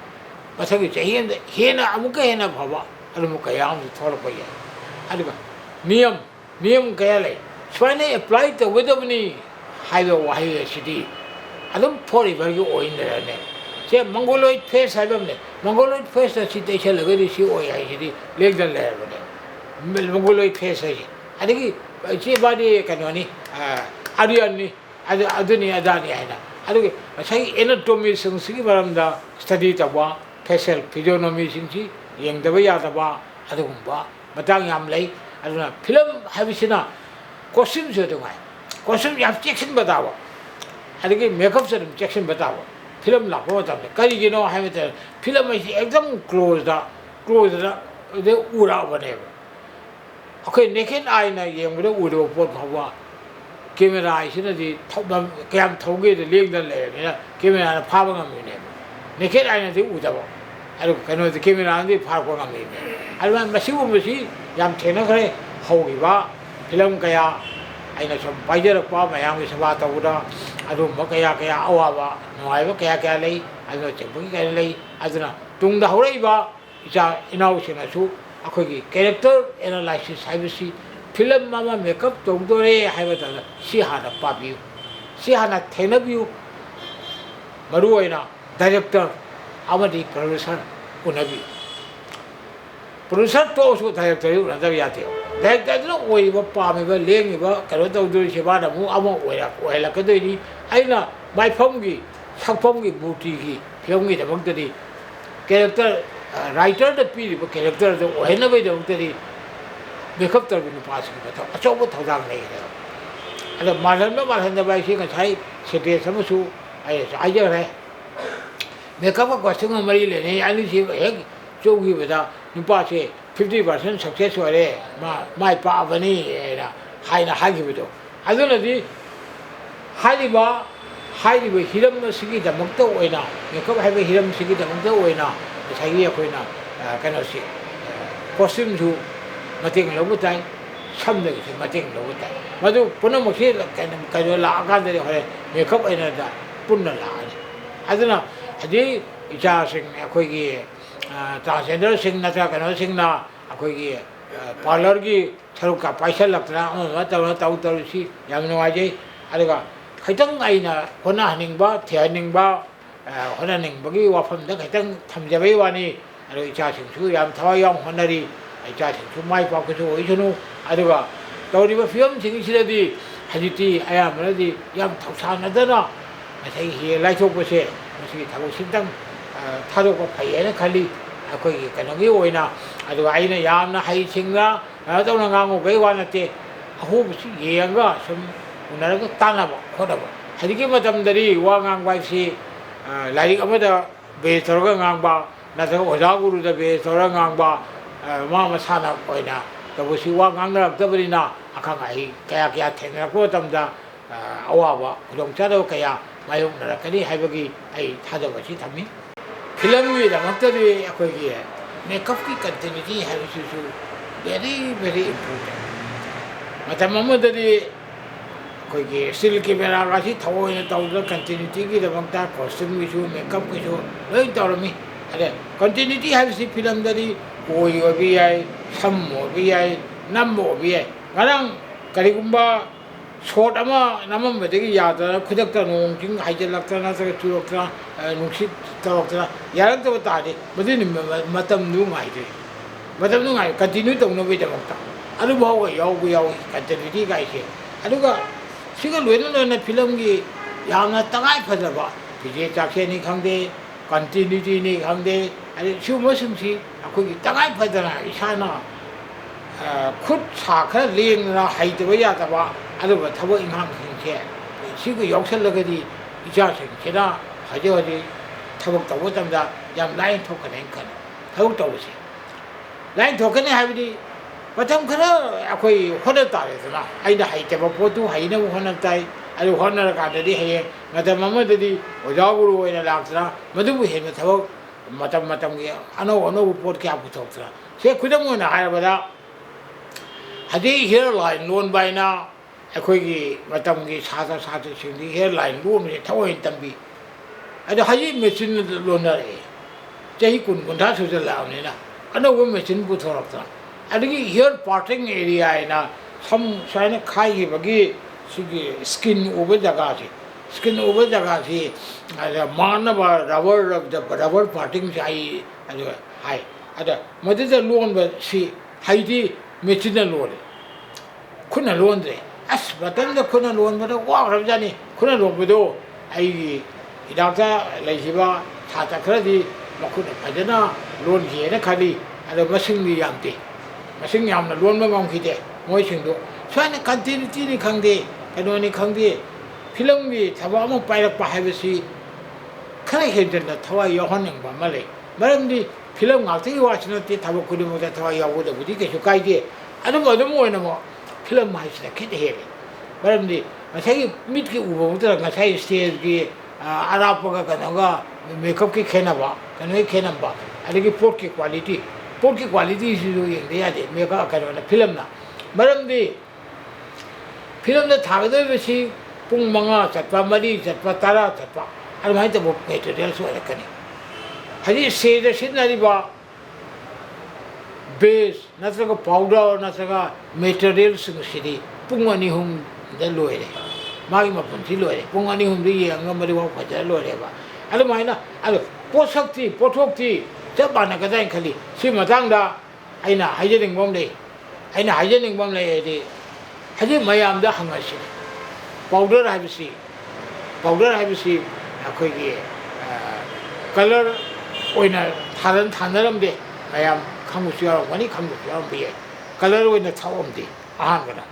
masang chahiyende hena amuka hena phaba amuka yam thorpaya aduga niyam kaya le swane apply to widabni haiba wahi city adum phori bargi oin ne che mongoloid face haibamne mongoloid face ta site che lagadi si oi ai si legdan le bane mongoloid face ai adigi che badi kanoni ariani aduni adani aina adugi sai anatomy sing sigi baramda study tawa facial physiognomy sing si yengdaba yadaba adugumba matang yam lei aduna film habisina costume se to mai costume yam check batawa adigi makeup se check batawa film la ko ta kari gi no ha me film is एकदम close da de ura bane okay naked eye na yeng de ura pot bhawa camera is na di thobam kyam thoge de leng da le ne camera na pha ba ngam ne naked eye na de u da ba aro kano de camera na di pha ko ngam ne aro ma si bu ma si yam thena khare ho gi ba film kaya aina som paijar pa ma yang se ba ta uda adu ma kaya awa ba noi ba kaya lei adu chebung kaya lei aduna tung da horai ba icha inau se na su akhoi gi character analysis haibasi film mama makeup tong do re haiba ta si hana pa bi si hana thena bi maru oina director amadi producer unabi producer to su director yu na da ya te director no oi ba pa me ba leng ba karo to do se ba da mu amo oi la ka doi ni aina mai phom gi sak phom gi buti gi film gi da bang di character writer da pi ri ba character do oi na bai da bang di makeup tar bi nu pas gi ba ta acho ba thau dang nei da ala malan da bai si ka sai se te sam su ai ja re makeup ko sung mari le ne ani si he cho gi ba da nu pa se 50% success ware mai pa bani na haina hagi bido aduna di haliba hiram sigi da mukta oina makeup haiba hiram sigi da mukta oina sai ya koina kana si costume ju mating lo tai sam de si mating lo tai madu puna mo si kana la aga de hore makeup oina da punna la aduna adi icha sing akoi gi transgender sing na ta kana sing na akoi gi parlor gi tharu ka paisa lakna ma ta si yam no aje aduga khaitang aina hona haning ba thianing ba ꯍꯣꯠꯅꯅꯤꯡꯕꯒꯤ ꯋꯥꯐꯝꯗ ꯈꯤꯇꯪ ꯊꯝꯖꯕꯩ ꯋꯥꯅꯤ ꯑꯗꯣ ꯏꯆꯥꯁꯤꯡꯁꯨ ꯌꯥꯝ ꯊꯋꯥꯏ ꯌꯥꯎꯅ ꯍꯣꯠꯅꯔꯤ ꯏꯆꯥꯁꯤꯡꯁꯨ ꯃꯥꯏ ꯄꯥꯛꯄꯁꯨ ꯑꯣꯏꯁꯅꯨ ꯑꯗꯨꯒ ꯇꯧꯔꯤꯕ ꯐꯤꯕꯝꯁꯤꯡꯁꯤꯗꯗꯤ ꯍꯧꯖꯤꯛꯇꯤ ꯑꯌꯥꯝꯕꯅꯗꯤ ꯌꯥꯝ ꯊꯧꯁꯥꯅꯗꯅ ꯉꯁꯥꯏ ꯍꯦꯛ ꯂꯥꯏꯊꯣꯛꯄꯁꯦ ꯃꯁꯤꯒꯤ ꯊꯕꯛꯁꯤꯇꯪ ꯊꯥꯗꯣꯛꯄ ꯐꯩ ꯍꯥꯏꯅ ꯈꯜꯂꯤ ꯑꯩꯈꯣꯏꯒꯤ ꯀꯩꯅꯣꯒꯤ ꯑꯣꯏꯅ ꯑꯗꯨꯒ ꯑꯩꯅ ꯌꯥꯝꯅ ꯍꯩꯁꯤꯡꯅ ꯀꯩꯅꯣ ꯇꯧꯅ ꯉꯥꯡꯉꯨꯕꯩ ꯋꯥ ꯅꯠꯇꯦ ꯑꯍꯣꯕꯁꯤ ꯌꯦꯡꯉꯒ ꯁꯨꯝ ꯎꯅꯔꯒ ꯇꯥꯟꯅꯕ ꯈꯣꯠꯅꯕ ꯍꯧꯖꯤꯛꯀꯤ ꯃꯇꯝꯗꯗꯤ ꯋꯥ ꯉꯥꯡꯕ ꯍꯥꯏꯁꯤ ꯂꯥꯏꯔꯤꯛ ꯑꯃꯗ ꯕꯦꯖ ꯇꯧꯔꯒ ꯉꯥꯡꯕ ꯅꯠꯇ꯭ꯔꯒ ꯑꯣꯖꯥ ꯒꯨꯔꯨꯗ ꯕꯦꯖ ꯇꯧꯔꯒ ꯉꯥꯡꯕ ꯃꯥ ꯃꯁꯥꯅ ꯑꯣꯏꯅ ꯇꯧꯕꯁꯤ ꯋꯥ ꯉꯥꯡꯅꯔꯛꯇꯕꯅꯤ나 ꯑꯈꯪ ꯑꯍꯩ ꯀꯌꯥ ꯀꯌꯥ ꯊꯦꯡꯅꯔꯛꯄ ꯃꯇꯝꯗ ꯑꯋꯥꯕ ꯈꯨꯗꯣꯡꯆꯥꯗꯕ ꯀꯌꯥ ꯃꯥꯌꯣꯛꯅꯔꯛꯀꯅꯤ ꯍꯥꯏꯕꯒꯤ ꯑꯩ ꯊꯥꯖꯕꯁꯤ ꯊꯝꯃꯤ ꯐꯤꯂꯝꯒꯤꯗꯃꯛꯇꯗꯤ ꯑꯩꯈꯣꯏꯒꯤ ꯃꯦꯀꯞꯀꯤ ꯀꯟꯇꯤꯅ꯭ꯌꯨꯇꯤ ꯍꯥꯏꯕꯁꯤꯁꯨ ꯚꯦꯔꯤ ꯚꯦꯔꯤ ꯏꯝꯄꯣꯔꯇꯦꯟ ꯃꯇꯝ ꯑꯃꯗꯗꯤ ꯑꯩꯈꯣꯏꯒꯤ ꯁ꯭ꯇꯤꯜ ꯀꯦꯃꯦꯔꯥꯒꯁꯤ ꯊꯑꯣꯏꯅ ꯇꯧꯗꯅ ꯀꯟꯇꯤꯅ꯭ꯌꯨꯇꯤꯒꯤꯗꯃꯛꯇ ꯀꯣꯁꯇ꯭ꯌꯨꯝꯒꯤꯁꯨ ꯃꯦꯀꯞꯀꯤꯁꯨ ꯂꯣꯏ ꯇꯧꯔꯝꯃꯤ ꯑꯗ ꯀꯟꯇꯤꯅ꯭ꯌꯨꯇꯤ ꯍꯥꯏꯕꯁꯤ ꯐꯤꯂꯝꯗꯗꯤ ꯀꯣꯏ ꯑꯣꯏꯕ ꯌꯥꯏ ꯁꯝ ꯑꯣꯏꯕ ꯌꯥꯏ ꯅꯝꯕ ꯑꯣꯏꯕ ꯌꯥꯏ ꯉꯔꯥꯡ ꯀꯔꯤꯒꯨꯝꯕ ꯁꯣꯠ ꯑꯃ ꯅꯝꯃꯝꯕꯗꯒꯤ ꯌꯥꯗꯅ ꯈꯨꯗꯛꯇ ꯅꯣꯡ ꯆꯤꯡ ꯍꯩꯖꯤꯜꯂꯛꯇꯅ ꯅꯠꯇ꯭ꯔꯒ ꯆꯨꯔꯛꯇꯅ ꯅꯨꯡꯁꯤꯠ ꯇꯧꯔꯛꯇꯅ ꯌꯥꯔꯛꯇꯕ ꯇꯥꯔꯗꯤ ꯃꯗꯨꯒꯤ ꯃꯇꯝꯗꯨ ꯉꯥꯏꯗꯣꯏ ꯃꯇꯝꯗꯨ ꯉꯥꯏ ꯀꯟꯇꯤꯅ꯭ꯌꯨ ꯇꯧꯅꯕꯒꯤꯗꯃꯛꯇ ꯑꯗꯨꯐꯥꯎꯕ ꯌꯥꯎꯕ ꯌꯥꯎꯏ ꯀꯟꯇꯤꯅ꯭ꯌꯨꯇꯤ ꯒꯥꯏꯁꯦ ꯑꯗꯨꯒ ꯁꯤꯒ ꯂꯣꯏꯅ ꯂꯣꯏꯅ ꯐꯤꯂꯝꯒꯤ ꯌꯥꯝꯅ ꯇꯉꯥꯏ ꯐꯗꯕ ꯐꯤꯖꯦ ꯆꯥꯛꯁꯦꯟꯅꯤ ꯈꯪꯗꯦ ꯀꯟꯇꯤꯅ꯭ꯌꯨꯇꯤꯅꯤ ꯈꯪꯗꯦ ꯑꯗꯩ ꯁꯤꯒꯨꯝꯕꯁꯤꯡꯁꯤ ꯑꯩꯈꯣꯏꯒꯤ ꯇꯉꯥꯏ ꯐꯗꯅ ꯏꯁꯥꯅ ꯈꯨꯠ ꯁꯥ ꯈꯔ ꯂꯦꯡꯗꯅ ꯍꯩꯇꯕ ꯌꯥꯗꯕ ꯑꯗꯨꯒ ꯊꯕꯛ ꯏꯪꯈꯥꯡꯁꯤꯡꯁꯦ ꯁꯤꯒ ꯌꯥꯎꯁꯜꯂꯒꯗꯤ ꯏꯆꯥꯁꯤꯡꯁꯤꯅ ꯍꯧꯖꯤꯛ ꯍꯧꯖꯤꯛ ꯊꯕꯛ ꯇꯧꯕ ꯃꯇꯝꯗ ꯌꯥꯝ ꯂꯥꯏꯅ ꯊꯣꯛꯀꯅꯤ ꯍꯥꯏꯅ ꯈꯜꯂꯤ ꯊꯕꯛ ꯇꯧꯕꯁꯦ ꯂꯥꯏꯅ ꯊꯣꯛꯀꯅꯤ ꯍꯥꯏꯕꯗꯤ ꯃꯇꯝꯈꯔ ꯑꯩꯈꯣꯏ ꯍꯣꯠꯅ ꯇꯥꯔꯦꯗꯅ ꯑꯩꯅ ꯍꯩꯇꯕ ꯄꯣꯠꯇꯨ ꯍꯩꯅꯕ ꯍꯣꯠꯅꯕ ꯇꯥꯏ ꯑꯗꯨ ꯍꯣꯠꯅꯔꯀꯥꯟꯗꯗꯤ ꯍꯌꯦꯡ ꯃꯇꯝ ꯑꯃꯗꯗꯤ ꯑꯣꯖꯥ ꯒꯨꯔꯨ ꯑꯣꯏꯅ ꯂꯥꯛꯇꯅ ꯃꯗꯨꯕꯨ ꯍꯦꯟꯕ ꯊꯕꯛ ꯃꯇꯝꯒꯤ ꯑꯅꯧ ꯑꯅꯧꯕ ꯄꯣꯠ ꯀꯌꯥ ꯄꯨꯊꯣꯛꯇꯅ ꯁꯦ ꯈꯨꯗꯝ ꯑꯣꯏꯅ ꯍꯥꯏꯔꯕꯗ ꯍꯧꯖꯤꯛ ꯍꯤꯌꯔ ꯂꯥꯏꯟ ꯂꯣꯟꯕ ꯍꯥꯏꯅ ꯑꯩꯈꯣꯏꯒꯤ ꯃꯇꯝꯒꯤ ꯁꯥꯇ꯭ꯔ ꯁꯥꯇ꯭ꯔꯤꯁꯤꯡꯗꯤ ꯍꯤꯌꯔ ꯂꯥꯏꯟ ꯂꯣꯟꯕꯁꯦ ꯊꯑꯣꯏꯅ ꯇꯝꯕꯤ ꯑꯗꯣ ꯍꯧꯖꯤꯛ ꯃꯦꯆꯤꯟꯅ ꯂꯣꯟꯅꯔꯛꯑꯦ ꯆꯍꯤ 20-30 ꯁꯨꯖꯜꯂꯛꯑꯕꯅꯤꯅ ꯑꯅꯧꯕ ꯃꯦꯆꯤꯟ ꯄꯨꯊꯣꯔꯛꯇꯅ ꯑꯗꯒꯤ ꯍꯤꯌꯔ ꯄꯥꯔꯇꯤꯡ ꯑꯦꯔꯤꯌꯥ ꯍꯥꯏꯅ ꯁꯝ ꯁꯨꯃꯥꯏꯅ ꯈꯥꯏꯈꯤꯕꯒꯤ ꯁꯤꯒꯤ ꯁ꯭ꯀꯤꯟ ꯎꯕ ꯖꯒꯥꯁꯤ ꯁ꯭ꯀꯤꯟ ꯎꯕ ꯖꯒꯥꯁꯤ ꯃꯥꯟꯅꯕ ꯔꯕꯔ ꯄꯥꯔꯇꯤꯡꯁꯤ ꯑꯩ ꯑꯗꯨ ꯍꯥꯏ ꯑꯗ ꯃꯗꯨꯗ ꯂꯣꯟꯕꯁꯤ ꯍꯩꯗꯤ ꯃꯦꯆꯤꯟꯅ ꯂꯣꯜꯂꯦ ꯈꯨꯠꯅ ꯂꯣꯟꯗ꯭ꯔꯦ ꯑꯁ ꯃꯇꯝꯗ ꯈꯨꯠꯅ ꯂꯣꯟꯕꯗ ꯋꯥꯈ꯭ꯔꯕꯖꯥꯠꯅꯤ ꯈꯨꯠꯅ ꯂꯣꯟꯕꯗꯣ ꯑꯩꯒꯤ ꯏꯅꯥꯛꯇ ꯂꯩꯈꯤꯕ ꯁꯥꯇ꯭ꯔ ꯈꯔꯗꯤ ꯃꯈꯨꯠꯅ ꯐꯖꯅ ꯂꯣꯟꯈꯤꯑꯅ ꯈꯜꯂꯤ ꯑꯗꯣ ꯃꯁꯤꯡꯗꯤ ꯌꯥꯝꯗꯦ ꯃꯁꯤꯡ ꯌꯥꯝꯅ ꯂꯣꯟꯕ ꯉꯝꯈꯤꯗꯦ ꯃꯣꯏꯁꯤꯡꯗꯣ ꯁꯨꯃꯥꯏꯅ ꯀꯟꯇꯤꯅ꯭ꯌꯨꯇꯤꯅꯤ ꯈꯪꯗꯦ ꯀꯩꯅꯣꯅꯤ ꯈꯪꯗꯦ ꯐꯤꯂꯝꯒꯤ ꯊꯕꯛ ꯑꯃ ꯄꯥꯏꯔꯛꯄ ꯍꯥꯏꯕꯁꯤ khá hiện trên là thawai yo honing ba male maram di film ngakti watch na ti thabo kudi mo ta thawai yo da budi ke sukai di adu mo na mo film mai sida kit he maram di masai mit ki ubo mo ta ngasai stage ki arap ka kana ga makeup ki khena ba kana khena ba adu ki port ki quality is do yeng de ya de makeup ka na film na maram di film da thagda be si pung manga chatpa mari chatpa tara chatpa I might have material so I can. Had you say the Shinariba base, nothing of powder, nothing of materials in the city, Pungani whom the Loire, Magma Pontiloe, Pungani whom the young number of Pajaloreva. I don't mind. I don't Posakti, Potokti, Japana Kadankali, Simatanga, I know hiding one day. I know hiding one day. Had you Mayam the Hangashi? Powder I see. Powder I see. ꯑꯩꯈꯣꯏꯒꯤ colour ꯑꯣꯏꯅ ꯊꯥꯅꯔꯝꯗꯦ ꯃꯌꯥꯝ ꯈꯪꯕꯁꯨ ꯌꯥꯎꯔꯝꯒꯅꯤ ꯈꯪꯕꯁꯨ ꯌꯥꯎꯔꯝꯕ ꯌꯥꯏ colour ꯑꯣꯏꯅ ꯊꯥꯎꯔꯝꯗꯦ ꯑꯍꯥꯟꯕꯗ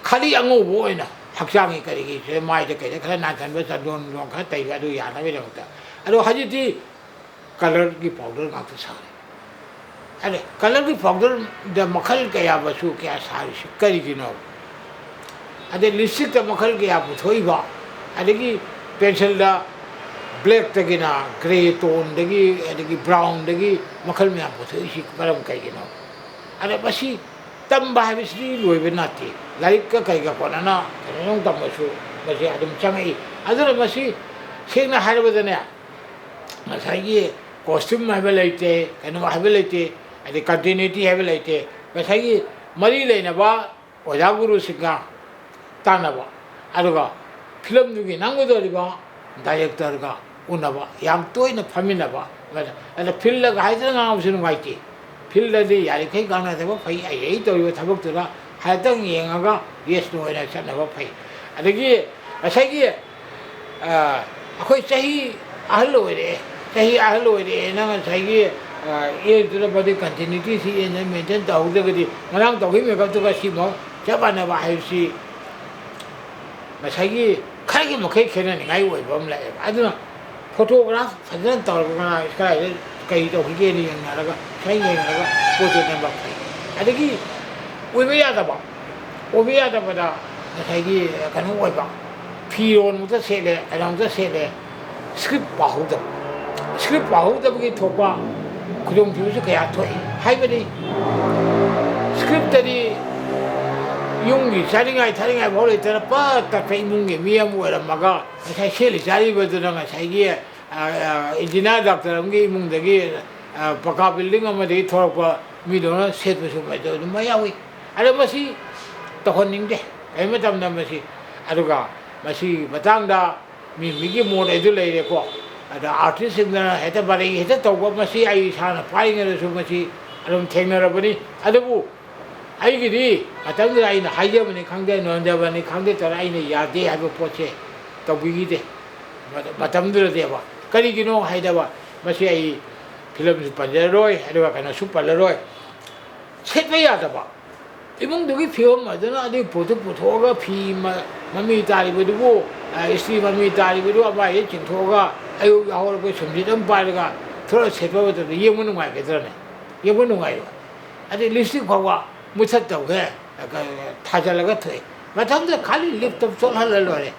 ꯈꯔꯤ ꯑꯉꯧꯕ ꯑꯣꯏꯅ ꯍꯛꯆꯥꯡꯒꯤ ꯀꯔꯤꯒꯤ ꯃꯥꯏꯗ ꯀꯩꯗ ꯈꯔ ꯅꯥꯟꯊꯟꯕ ꯆꯟꯗꯣꯟ ꯅꯣꯡ ꯈꯔ ꯇꯩꯕ ꯑꯗꯨ ꯌꯥꯅꯕꯒꯤꯗꯃꯛꯇ ꯑꯗꯣ ꯍꯧꯖꯤꯛꯇꯤ ꯀꯂꯔꯒꯤ ꯄꯥꯎꯗꯔ ꯉꯥꯛꯇ ꯁꯥꯔꯦ ꯑꯗ ꯀꯂꯔꯒꯤ ꯄꯥꯎꯗꯔꯗ ꯃꯈꯜ ꯀꯌꯥ ꯃꯆꯨ ꯀꯌꯥ ꯁꯥꯔꯤꯁꯤ ꯀꯔꯤꯒꯤꯅꯣ ꯑꯗꯩ ꯂꯤꯞꯁꯇꯤꯛꯇ ꯃꯈꯜ ꯀꯌꯥ ꯄꯨꯊꯣꯛꯏꯕ ꯑꯗꯒꯤ pencilda black tagina gray tone dagi adagi brown dagi makal me apo isi param kai gino ada basi tamba habisri loibe nati like ka kai ga konana kanong tamasu basi adum changai adura basi sengna harabadane masai costume habelaite kanu habelaite adi continuity habelaite basai mari leina ba oja guru singa tanaba aduga film dugi nangodoriba डायरेक्टरगा उनबा याम तोयना फमिनबा अदा field Haider गांवसु नुगाइति फिल्डदि यारिखै गांनादबा फै आई तोरिबा थबक्तुरा हायतंग येंगागा yes नोयना चनबा फै अदगी असैगी अखोय चाही ahal loire tahi ahal loire na saigi ye dura body continuity si ye na maintain ta hude gadi marang to gi me ka to ka si mo jabana ba hai si ma saigi khai gi mo khai khena ni ngai wai bam la aduna photograph fajan ta ga kai kai to gi ni na ga khai ngai na ga photo na ba khai adagi ui me ya da ba o me ya da ba da saigi ka no wai ba phi ron mu ta se le adang ta se le script 바우다 script 바우다 그게 도과 그동 주스 그야 토이 하이버디 script들이 용기 자링아이 벌을 때는 빠딱 페이문게 미야무라 마가 사실 실 자리버들은 사이기에 인지나 닥터는 게 이문데기 바카 빌딩 아마데 토르과 미도는 세트수 마도 마야위 알아마시 또혼닝데 에메담나 마시 아루가 마시 마당다 미기 모레도 레이레고 아다 아티스트나 해다 바리 해다 또고 마시 아이 사나 파이게서 마시 아름 탱너라버니 아두부 아이기리 마땅들 아이나 하이자버니 강대 논자버니 강대 더 아이네 야데 하고 포체 또 비기데 마땅들 대봐 까리기노 하이다바 마시 아이 필름 슈퍼제로이 하루가 가나 슈퍼레로이 쳇베야다바 이몽도기 피엄 맞으나 아디 보도 보토가 피마 마미 다리버두고 스티 마미 다리버두 아바에 진토가 아유 야호르고 숨지던 바르가 들어 쳇버도 예문은 와 계더네 예문은 와요 아디 리스틱 과와 무쳤다고 해 타잘라가 돼 마탐도 칼리 립톱 좀 할래로래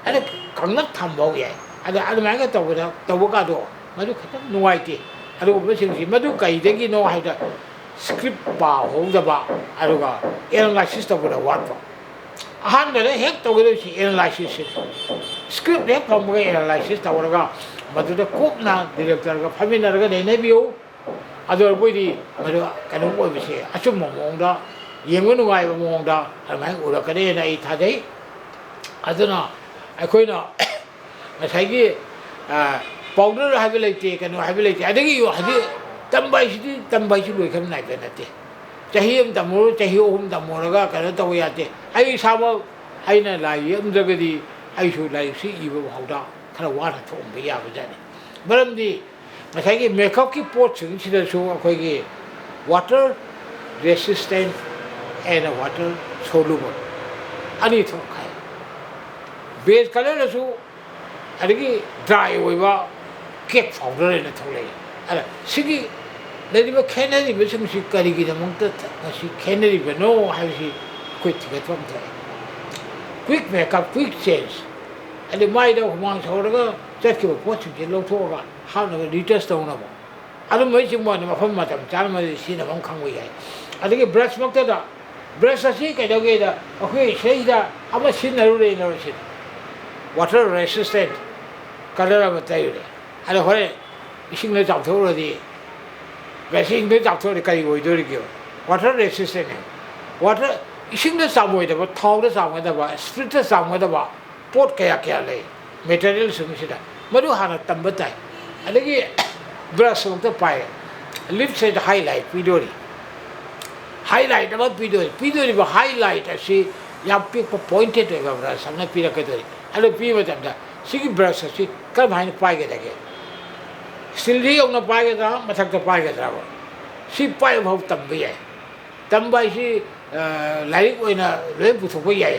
아니 강납 탐보게 아니 말가 또보가도 마도 그때 누와있지 아니 무슨지 마도 가이데기 노하이다 script ba hongda ba aruga analysis to bura wat ba han ne hek to gele si analysis script ne from ga analysis ta wora madu da kop na director ga famina ga ne biu ador boi di madu kanu boi bi se achum mong da yengu nu ngai ba mong da mai ura ka ne na I tha dei aduna akoi na sai gi powder ha bi lai te kanu ha bi lai te adagi yo hadi tambaisi loi kham nai nate chahim tamur chahim tamuraga kana to yate ai sama aina lai am jagadi ai su lai si ibo hauda khara wa tha thom be ya ba jani maramdi masai gi makeup ki pot chung sida su akhoi gi water resistant and water soluble ani tho khai base color su adigi dry oiba cake powder ne thole ala sigi 내리면 캐내리 무슨 식가리기 되면 다시 캐내리 베노 하시 quick 좀 돼. quick makeup quick change. 아니 마이도 그만 서로가 저렇게 보치지 로토가 하는 리터스 오나 봐. 아주 뭐지 뭐는 뭐 맞아. 잘만 시는 뭐 강고야. 아니 브러쉬 먹다다. 브러쉬 저기다. 오케이 세이다. 아마 신나루래 이러시. water resistant color 맞아요. 아니 허래 이신을 잡더라디 Gasing the doctor the Kari Woidurigio. Water resistant. Water ising the some the tall the some with the split the some with the port kayakale. Material sumishida. Maduhana tambatai. And again, brush of the pie. Lift said highlight, Pidori. Highlight about Pidori. Pidori was highlight as she yapi pointed to a brush, I'm not Piracadori. And the people them that. She brush as she come behind the pie again. Still he on the pie matak the pie she pie of Tambay. Tambay she like when a lamp to way.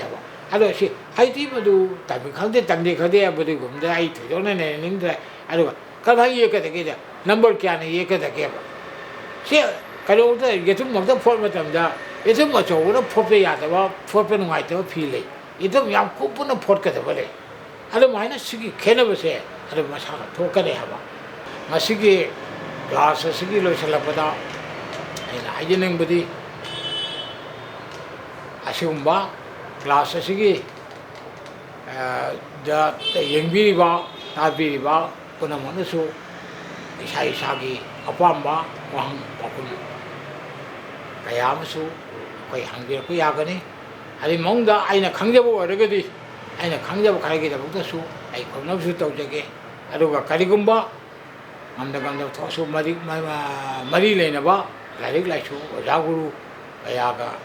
Hello, she I think do Tamikande Tamikade, but you go I don't know anything. I don't come here together. Number can a yaka the game. She can get him of the format of that. It's a much over a poppy at about 4 pen white or peely. It's a young coupon of pork at the valley. I don't mind a sigi can never say. I don't much have a talk at the hammer. Masigi glass sigi lo salapada and hygienic body asumba glass sigi the young biriba tabiriba unamonasu isai sagi apamba wang pakun kayamasu koi hangir ko yagani ali mongda aina khangjabo oragadi ꯑꯩꯅ ꯈꯪꯖꯕ ꯈꯔꯒꯤꯗꯃꯛꯇꯁꯨ ꯑꯩ ꯈꯨꯝꯅꯕꯁꯨ ꯇꯧꯖꯒꯦ ꯑꯗꯨꯒ ꯀꯔꯤꯒꯨꯝꯕ ꯉꯝꯗ ꯊꯣꯛꯑꯁꯨ ꯃꯔꯤ ꯂꯩꯅꯕ ꯂꯥꯏꯔꯤꯛ ꯂꯥꯏꯁꯨ ꯑꯣꯖꯥ ꯒꯨꯔꯨ ꯀꯌꯥꯒ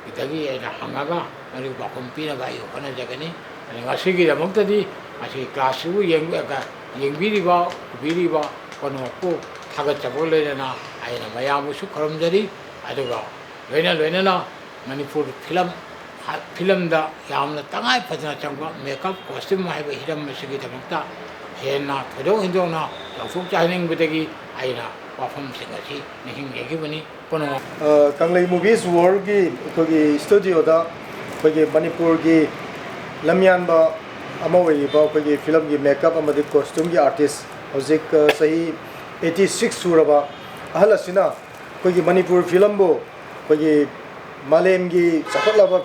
ꯏꯗꯒꯤ ꯑꯩꯅ ꯍꯪꯉꯒ ꯃꯗꯨ ꯄꯥꯎꯈꯨꯝ ꯄꯤꯅꯕ ꯑꯩ ꯍꯣꯠꯅꯖꯒꯅꯤ ꯑꯗꯨ ꯉꯁꯤꯒꯤꯗꯃꯛꯇꯗꯤ ꯃꯁꯤ ꯀ꯭ꯂꯥꯁꯁꯤꯕꯨ ꯌꯦꯡꯕꯤꯔꯤꯕ ꯎꯕꯤꯔꯤꯕ ꯄꯨꯝꯅꯃꯛꯄꯨ ꯊꯥꯒꯠꯆꯕ ꯂꯣꯏꯅꯅ ꯑꯩꯅ ꯃꯌꯥꯝꯕꯨꯁꯨ ꯈꯨꯔꯨꯝꯖꯔꯤ ꯑꯗꯨꯒ ꯂꯣꯏꯅꯅ ꯃꯅꯤꯄꯨꯔ ꯐꯤꯂꯝꯗ ꯌꯥꯝꯅ ꯇꯉꯥꯏ ꯐꯗꯅ ꯆꯪꯕ ꯃꯦꯀꯞ ꯀꯣꯁꯇ꯭ꯌꯨꯝ ꯍꯥꯏꯕ ꯍꯤꯔꯝ ꯑꯁꯤꯒꯤꯗꯃꯛꯇ ꯍꯦꯟꯅ ꯊꯣꯏꯗꯣꯛ ꯍꯦꯟꯗꯣꯛꯅ ꯆꯥꯎꯊꯣꯛꯆꯍꯟꯅꯤꯡꯕꯗꯒꯤ ꯑꯩꯅ ꯋꯥꯐꯝꯁꯤꯡ ꯑꯁꯤ ꯅꯤꯡꯁꯤꯡꯖꯈꯤꯕꯅꯤ ꯄꯨꯝꯅꯃꯛ ꯀꯪꯂꯩ ꯃꯨꯚꯤꯁ ꯋꯥꯔꯜꯒꯤ ꯑꯩꯈꯣꯏꯒꯤ ꯁ꯭ꯇꯨꯗꯤꯑꯣꯗ ꯑꯩꯈꯣꯏꯒꯤ ꯃꯅꯤꯄꯨꯔꯒꯤ ꯂꯝꯌꯥꯟꯕ ꯑꯃ ꯑꯣꯏꯔꯤꯕ ꯑꯩꯈꯣꯏꯒꯤ ꯐꯤꯂꯝꯒꯤ ꯃꯦꯀꯞ ꯑꯃꯗꯤ ꯀꯣꯁꯇ꯭ꯌꯨꯝꯒꯤ ꯑꯥꯔꯇꯤꯁ ꯍꯧꯖꯤꯛ ꯆꯍꯤ 86 ꯁꯨꯔꯕ ꯑꯍꯜ ꯑꯁꯤꯅ ꯑꯩꯈꯣꯏꯒꯤ ꯃꯅꯤꯄꯨꯔ ꯐꯤꯂꯝꯕꯨ ꯑꯩꯈꯣꯏꯒꯤ ꯃꯥꯂꯦꯝꯒꯤ ꯆꯥꯎꯈꯠꯂꯕ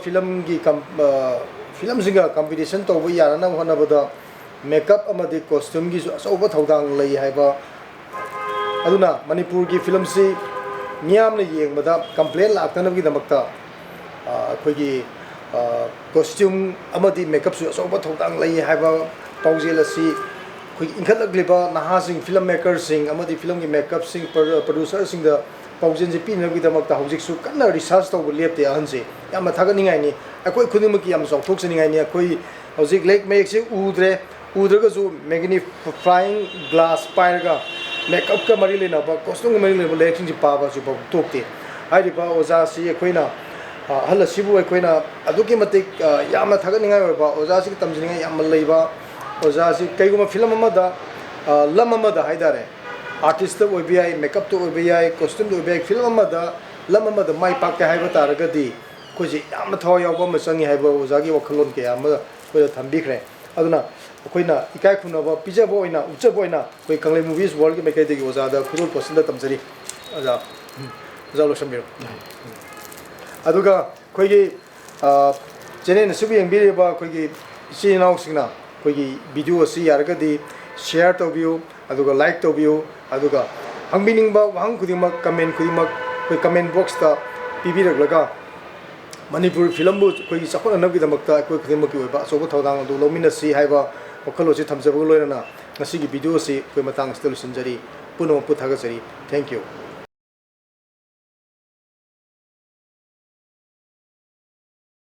ꯐꯤꯂꯝꯁꯤꯡꯒ ꯀꯝꯄꯤꯇꯤꯁꯟ ꯇꯧꯕ ꯌꯥꯅꯅꯕ ꯍꯣꯠꯅꯕꯗ ꯃꯦꯀꯞ ꯑꯃꯗꯤ ꯀꯣꯁꯇ꯭ꯌꯨꯝꯒꯤꯁꯨ ꯑꯆꯧꯕ ꯊꯧꯗꯥꯡ ꯂꯩ ꯍꯥꯏꯕ ꯑꯗꯨꯅ ꯃꯅꯤꯄꯨꯔꯒꯤ ꯐꯤꯂꯝꯁꯤ ꯃꯤꯌꯥꯝꯅ ꯌꯦꯡꯕꯗ ꯀꯝꯄ꯭ꯂꯦꯟ ꯂꯥꯛꯇꯅꯕꯒꯤꯗꯃꯛꯇ ꯑꯩꯈꯣꯏꯒꯤ ꯀꯣꯁꯇ꯭ꯌꯨꯝ ꯑꯃꯗꯤ ꯃꯦꯀꯞꯁꯨ ꯑꯆꯧꯕ ꯊꯧꯗꯥꯡ ꯂꯩ ꯍꯥꯏꯕ ꯄꯥꯎꯖꯦꯜ ꯑꯁꯤ ꯑꯩꯈꯣꯏꯒꯤ ꯏꯟꯈꯠꯂꯛꯂꯤꯕ ꯅꯍꯥꯁꯤꯡ ꯐꯤꯂꯝ ꯃꯦꯀꯔꯁꯤꯡ ꯑꯃꯗꯤ ꯐꯤꯂꯝꯒꯤ ꯃꯦꯀꯞꯁꯤꯡ ꯄ꯭ꯔꯣꯗ꯭ꯌꯨꯁꯔꯁꯤꯡꯗ ꯄꯥꯎꯖꯦꯜꯁꯤ ꯄꯤꯅꯕꯒꯤꯗꯃꯛꯇ ꯍꯧꯖꯤꯛꯁꯨ ꯀꯟꯅ ꯔꯤꯁꯥꯔꯆ ꯇꯧꯕ ꯂꯦꯞꯇꯦ ꯑꯍꯟꯁꯤ ꯌꯥꯝꯅ ꯊꯥꯒꯠꯅꯤꯡꯉꯥꯏꯅꯤ ꯑꯩꯈꯣꯏ ꯈꯨꯗꯤꯡꯃꯛꯀꯤ ꯌꯥꯝꯅ ꯆꯥꯎꯊꯣꯛꯆꯅꯤꯡꯉꯥꯏꯅꯤ ꯑꯩꯈꯣꯏ ꯍꯧꯖꯤꯛ ꯂꯩꯔꯤꯛ ꯃꯌꯦꯛꯁꯤ ꯎꯗ꯭ꯔꯒꯁꯨ ꯃꯦꯒꯅꯤꯐꯥꯏꯡ ꯒ꯭ꯂꯥꯁ ꯄꯥꯏꯔꯒ ꯃꯦꯀꯞꯀ ꯃꯔꯤ ꯂꯩꯅꯕ ꯀꯣꯁꯇ꯭ꯌꯨꯝꯒ ꯃꯔꯤ ꯂꯩꯅꯕ ꯂꯥꯏꯔꯤꯛꯁꯤꯡꯁꯤ ꯄꯥꯕꯁꯨ ꯇꯣꯛꯇꯦ ꯍꯥꯏꯔꯤꯕ ꯑꯣꯖꯥꯁꯤ ꯑꯩꯈꯣꯏꯅ ꯑꯍꯜ ꯑꯁꯤꯕꯨ ꯑꯩꯈꯣꯏꯅ ꯑꯗꯨꯛꯀꯤ ꯃꯇꯤꯛ ꯌꯥꯝꯅ ꯊꯥꯒꯠꯅꯤꯡꯉꯥꯏ ꯑꯣꯏꯕ ꯑꯣꯖꯥꯁꯤꯒ ꯇꯝꯖꯅꯤꯡꯉꯥꯏ ꯌꯥꯝꯅ ꯂꯩꯕ ꯑꯣꯖꯥꯁꯤ ꯀꯩꯒꯨꯝꯕ ꯐꯤꯂꯝ ꯑꯃꯗ ꯂꯝ ꯑꯃꯗ ꯍꯥꯏꯇꯥꯔꯦ ꯑꯥꯔꯇꯤꯁꯇ ꯑꯣꯏꯕ ꯌꯥꯏ ꯃꯦꯀꯞꯇ ꯑꯣꯏꯕ ꯌꯥꯏ ꯀꯣꯁꯇ꯭ꯌꯨꯝꯗ ꯑꯣꯏꯕ ꯌꯥꯏ ꯐꯤꯂꯝ ꯑꯃꯗ ꯂꯝ ꯑꯃꯗ ꯃꯥꯏ ꯄꯥꯛꯀꯦ ꯍꯥꯏꯕ ꯇꯥꯔꯒꯗꯤ ꯑꯩꯈꯣꯏꯁꯤ ꯌꯥꯝꯅ ꯊꯋꯥꯏ ꯌꯥꯎꯕ ꯑꯃ ꯆꯪꯉꯤ ꯍꯥꯏꯕ ꯑꯣꯖꯥꯒꯤ ꯋꯥꯈꯜꯂꯣꯟ ꯀꯌꯥ ꯑꯃ ꯑꯩꯈꯣꯏꯗ ꯊꯝꯕꯤꯈ꯭ꯔꯦ ꯑꯗꯨꯅ ꯑꯩꯈꯣꯏꯅ ꯏꯀꯥꯏ ꯈꯨꯝꯅꯕ ꯄꯤꯖꯕ ꯑꯣꯏꯅ ꯎꯠꯆꯕ ꯑꯣꯏꯅ ꯑꯩꯈꯣꯏ ꯀꯪꯂꯩ ꯃꯨꯚꯤꯁ ꯋꯥꯔꯜꯒꯤ ꯃꯥꯏꯀꯩꯗꯒꯤ ꯑꯣꯖꯥꯗ ꯈꯨꯗꯣꯜ ꯄꯣꯠꯁꯤꯟꯗ ꯇꯝꯖꯔꯤ ꯑꯣꯖꯥ ꯂꯣꯏꯁꯟꯕꯤꯔꯣ ꯑꯗꯨꯒ ꯑꯩꯈꯣꯏꯒꯤ ꯆꯦꯅꯦꯜ ꯑꯁꯤꯕꯨ ꯌꯦꯡꯕꯤꯔꯤꯕ ꯑꯩꯈꯣꯏꯒꯤ ꯏꯆꯤꯜ ꯏꯅꯥꯎꯁꯤꯡꯅ ꯑꯩꯈꯣꯏꯒꯤ ꯚꯤꯗꯤꯑꯣ ꯑꯁꯤ ꯌꯥꯔꯒꯗꯤ ꯁꯤꯌꯥꯔ ꯇꯧꯕꯤꯌꯨ ꯑꯗꯨꯒ ꯂꯥꯏꯛ ꯇꯧꯕꯤꯌꯨ ꯑꯗꯨꯒ ꯍꯪꯕꯤꯅꯤꯡꯕ ꯋꯥꯍꯪ ꯈꯨꯗꯤꯡꯃꯛ ꯀꯃꯦꯟ ꯈꯨꯗꯤꯡꯃꯛ ꯑꯩꯈꯣꯏ ꯀꯃꯦꯟ ꯕꯣꯛꯁꯇ ꯄꯤꯕꯤꯔꯛꯂꯒ ꯃꯅꯤꯄꯨꯔ ꯐꯤꯂꯝꯕꯨ ꯑꯩꯈꯣꯏꯒꯤ ꯆꯥꯎꯈꯠꯅꯅꯕꯒꯤꯗꯃꯛꯇ ꯑꯩꯈꯣꯏ ꯈꯨꯗꯤꯡꯃꯛꯀꯤ ꯑꯣꯏꯕ ꯑꯆꯧꯕ ꯊꯧꯗꯥꯡ ꯑꯗꯨ ꯂꯧꯃꯤꯟꯅꯁꯤ ꯍꯥꯏꯕ ꯋꯥꯈꯜꯂꯣꯟꯁꯤ ꯊꯝꯖꯕꯒ ꯂꯣꯏꯅꯅ ꯉꯁꯤꯒꯤ ꯚꯤꯗꯤꯑꯣ ꯑꯁꯤ ꯑꯩꯈꯣꯏ ꯃꯇꯥꯡ ꯑꯁꯤꯗ ꯂꯣꯏꯁꯤꯟꯖꯔꯤ ꯄꯨꯝꯅꯃꯛꯄꯨ ꯊꯥꯒꯠꯆꯔꯤ ꯊꯦꯡꯛ ꯌꯨ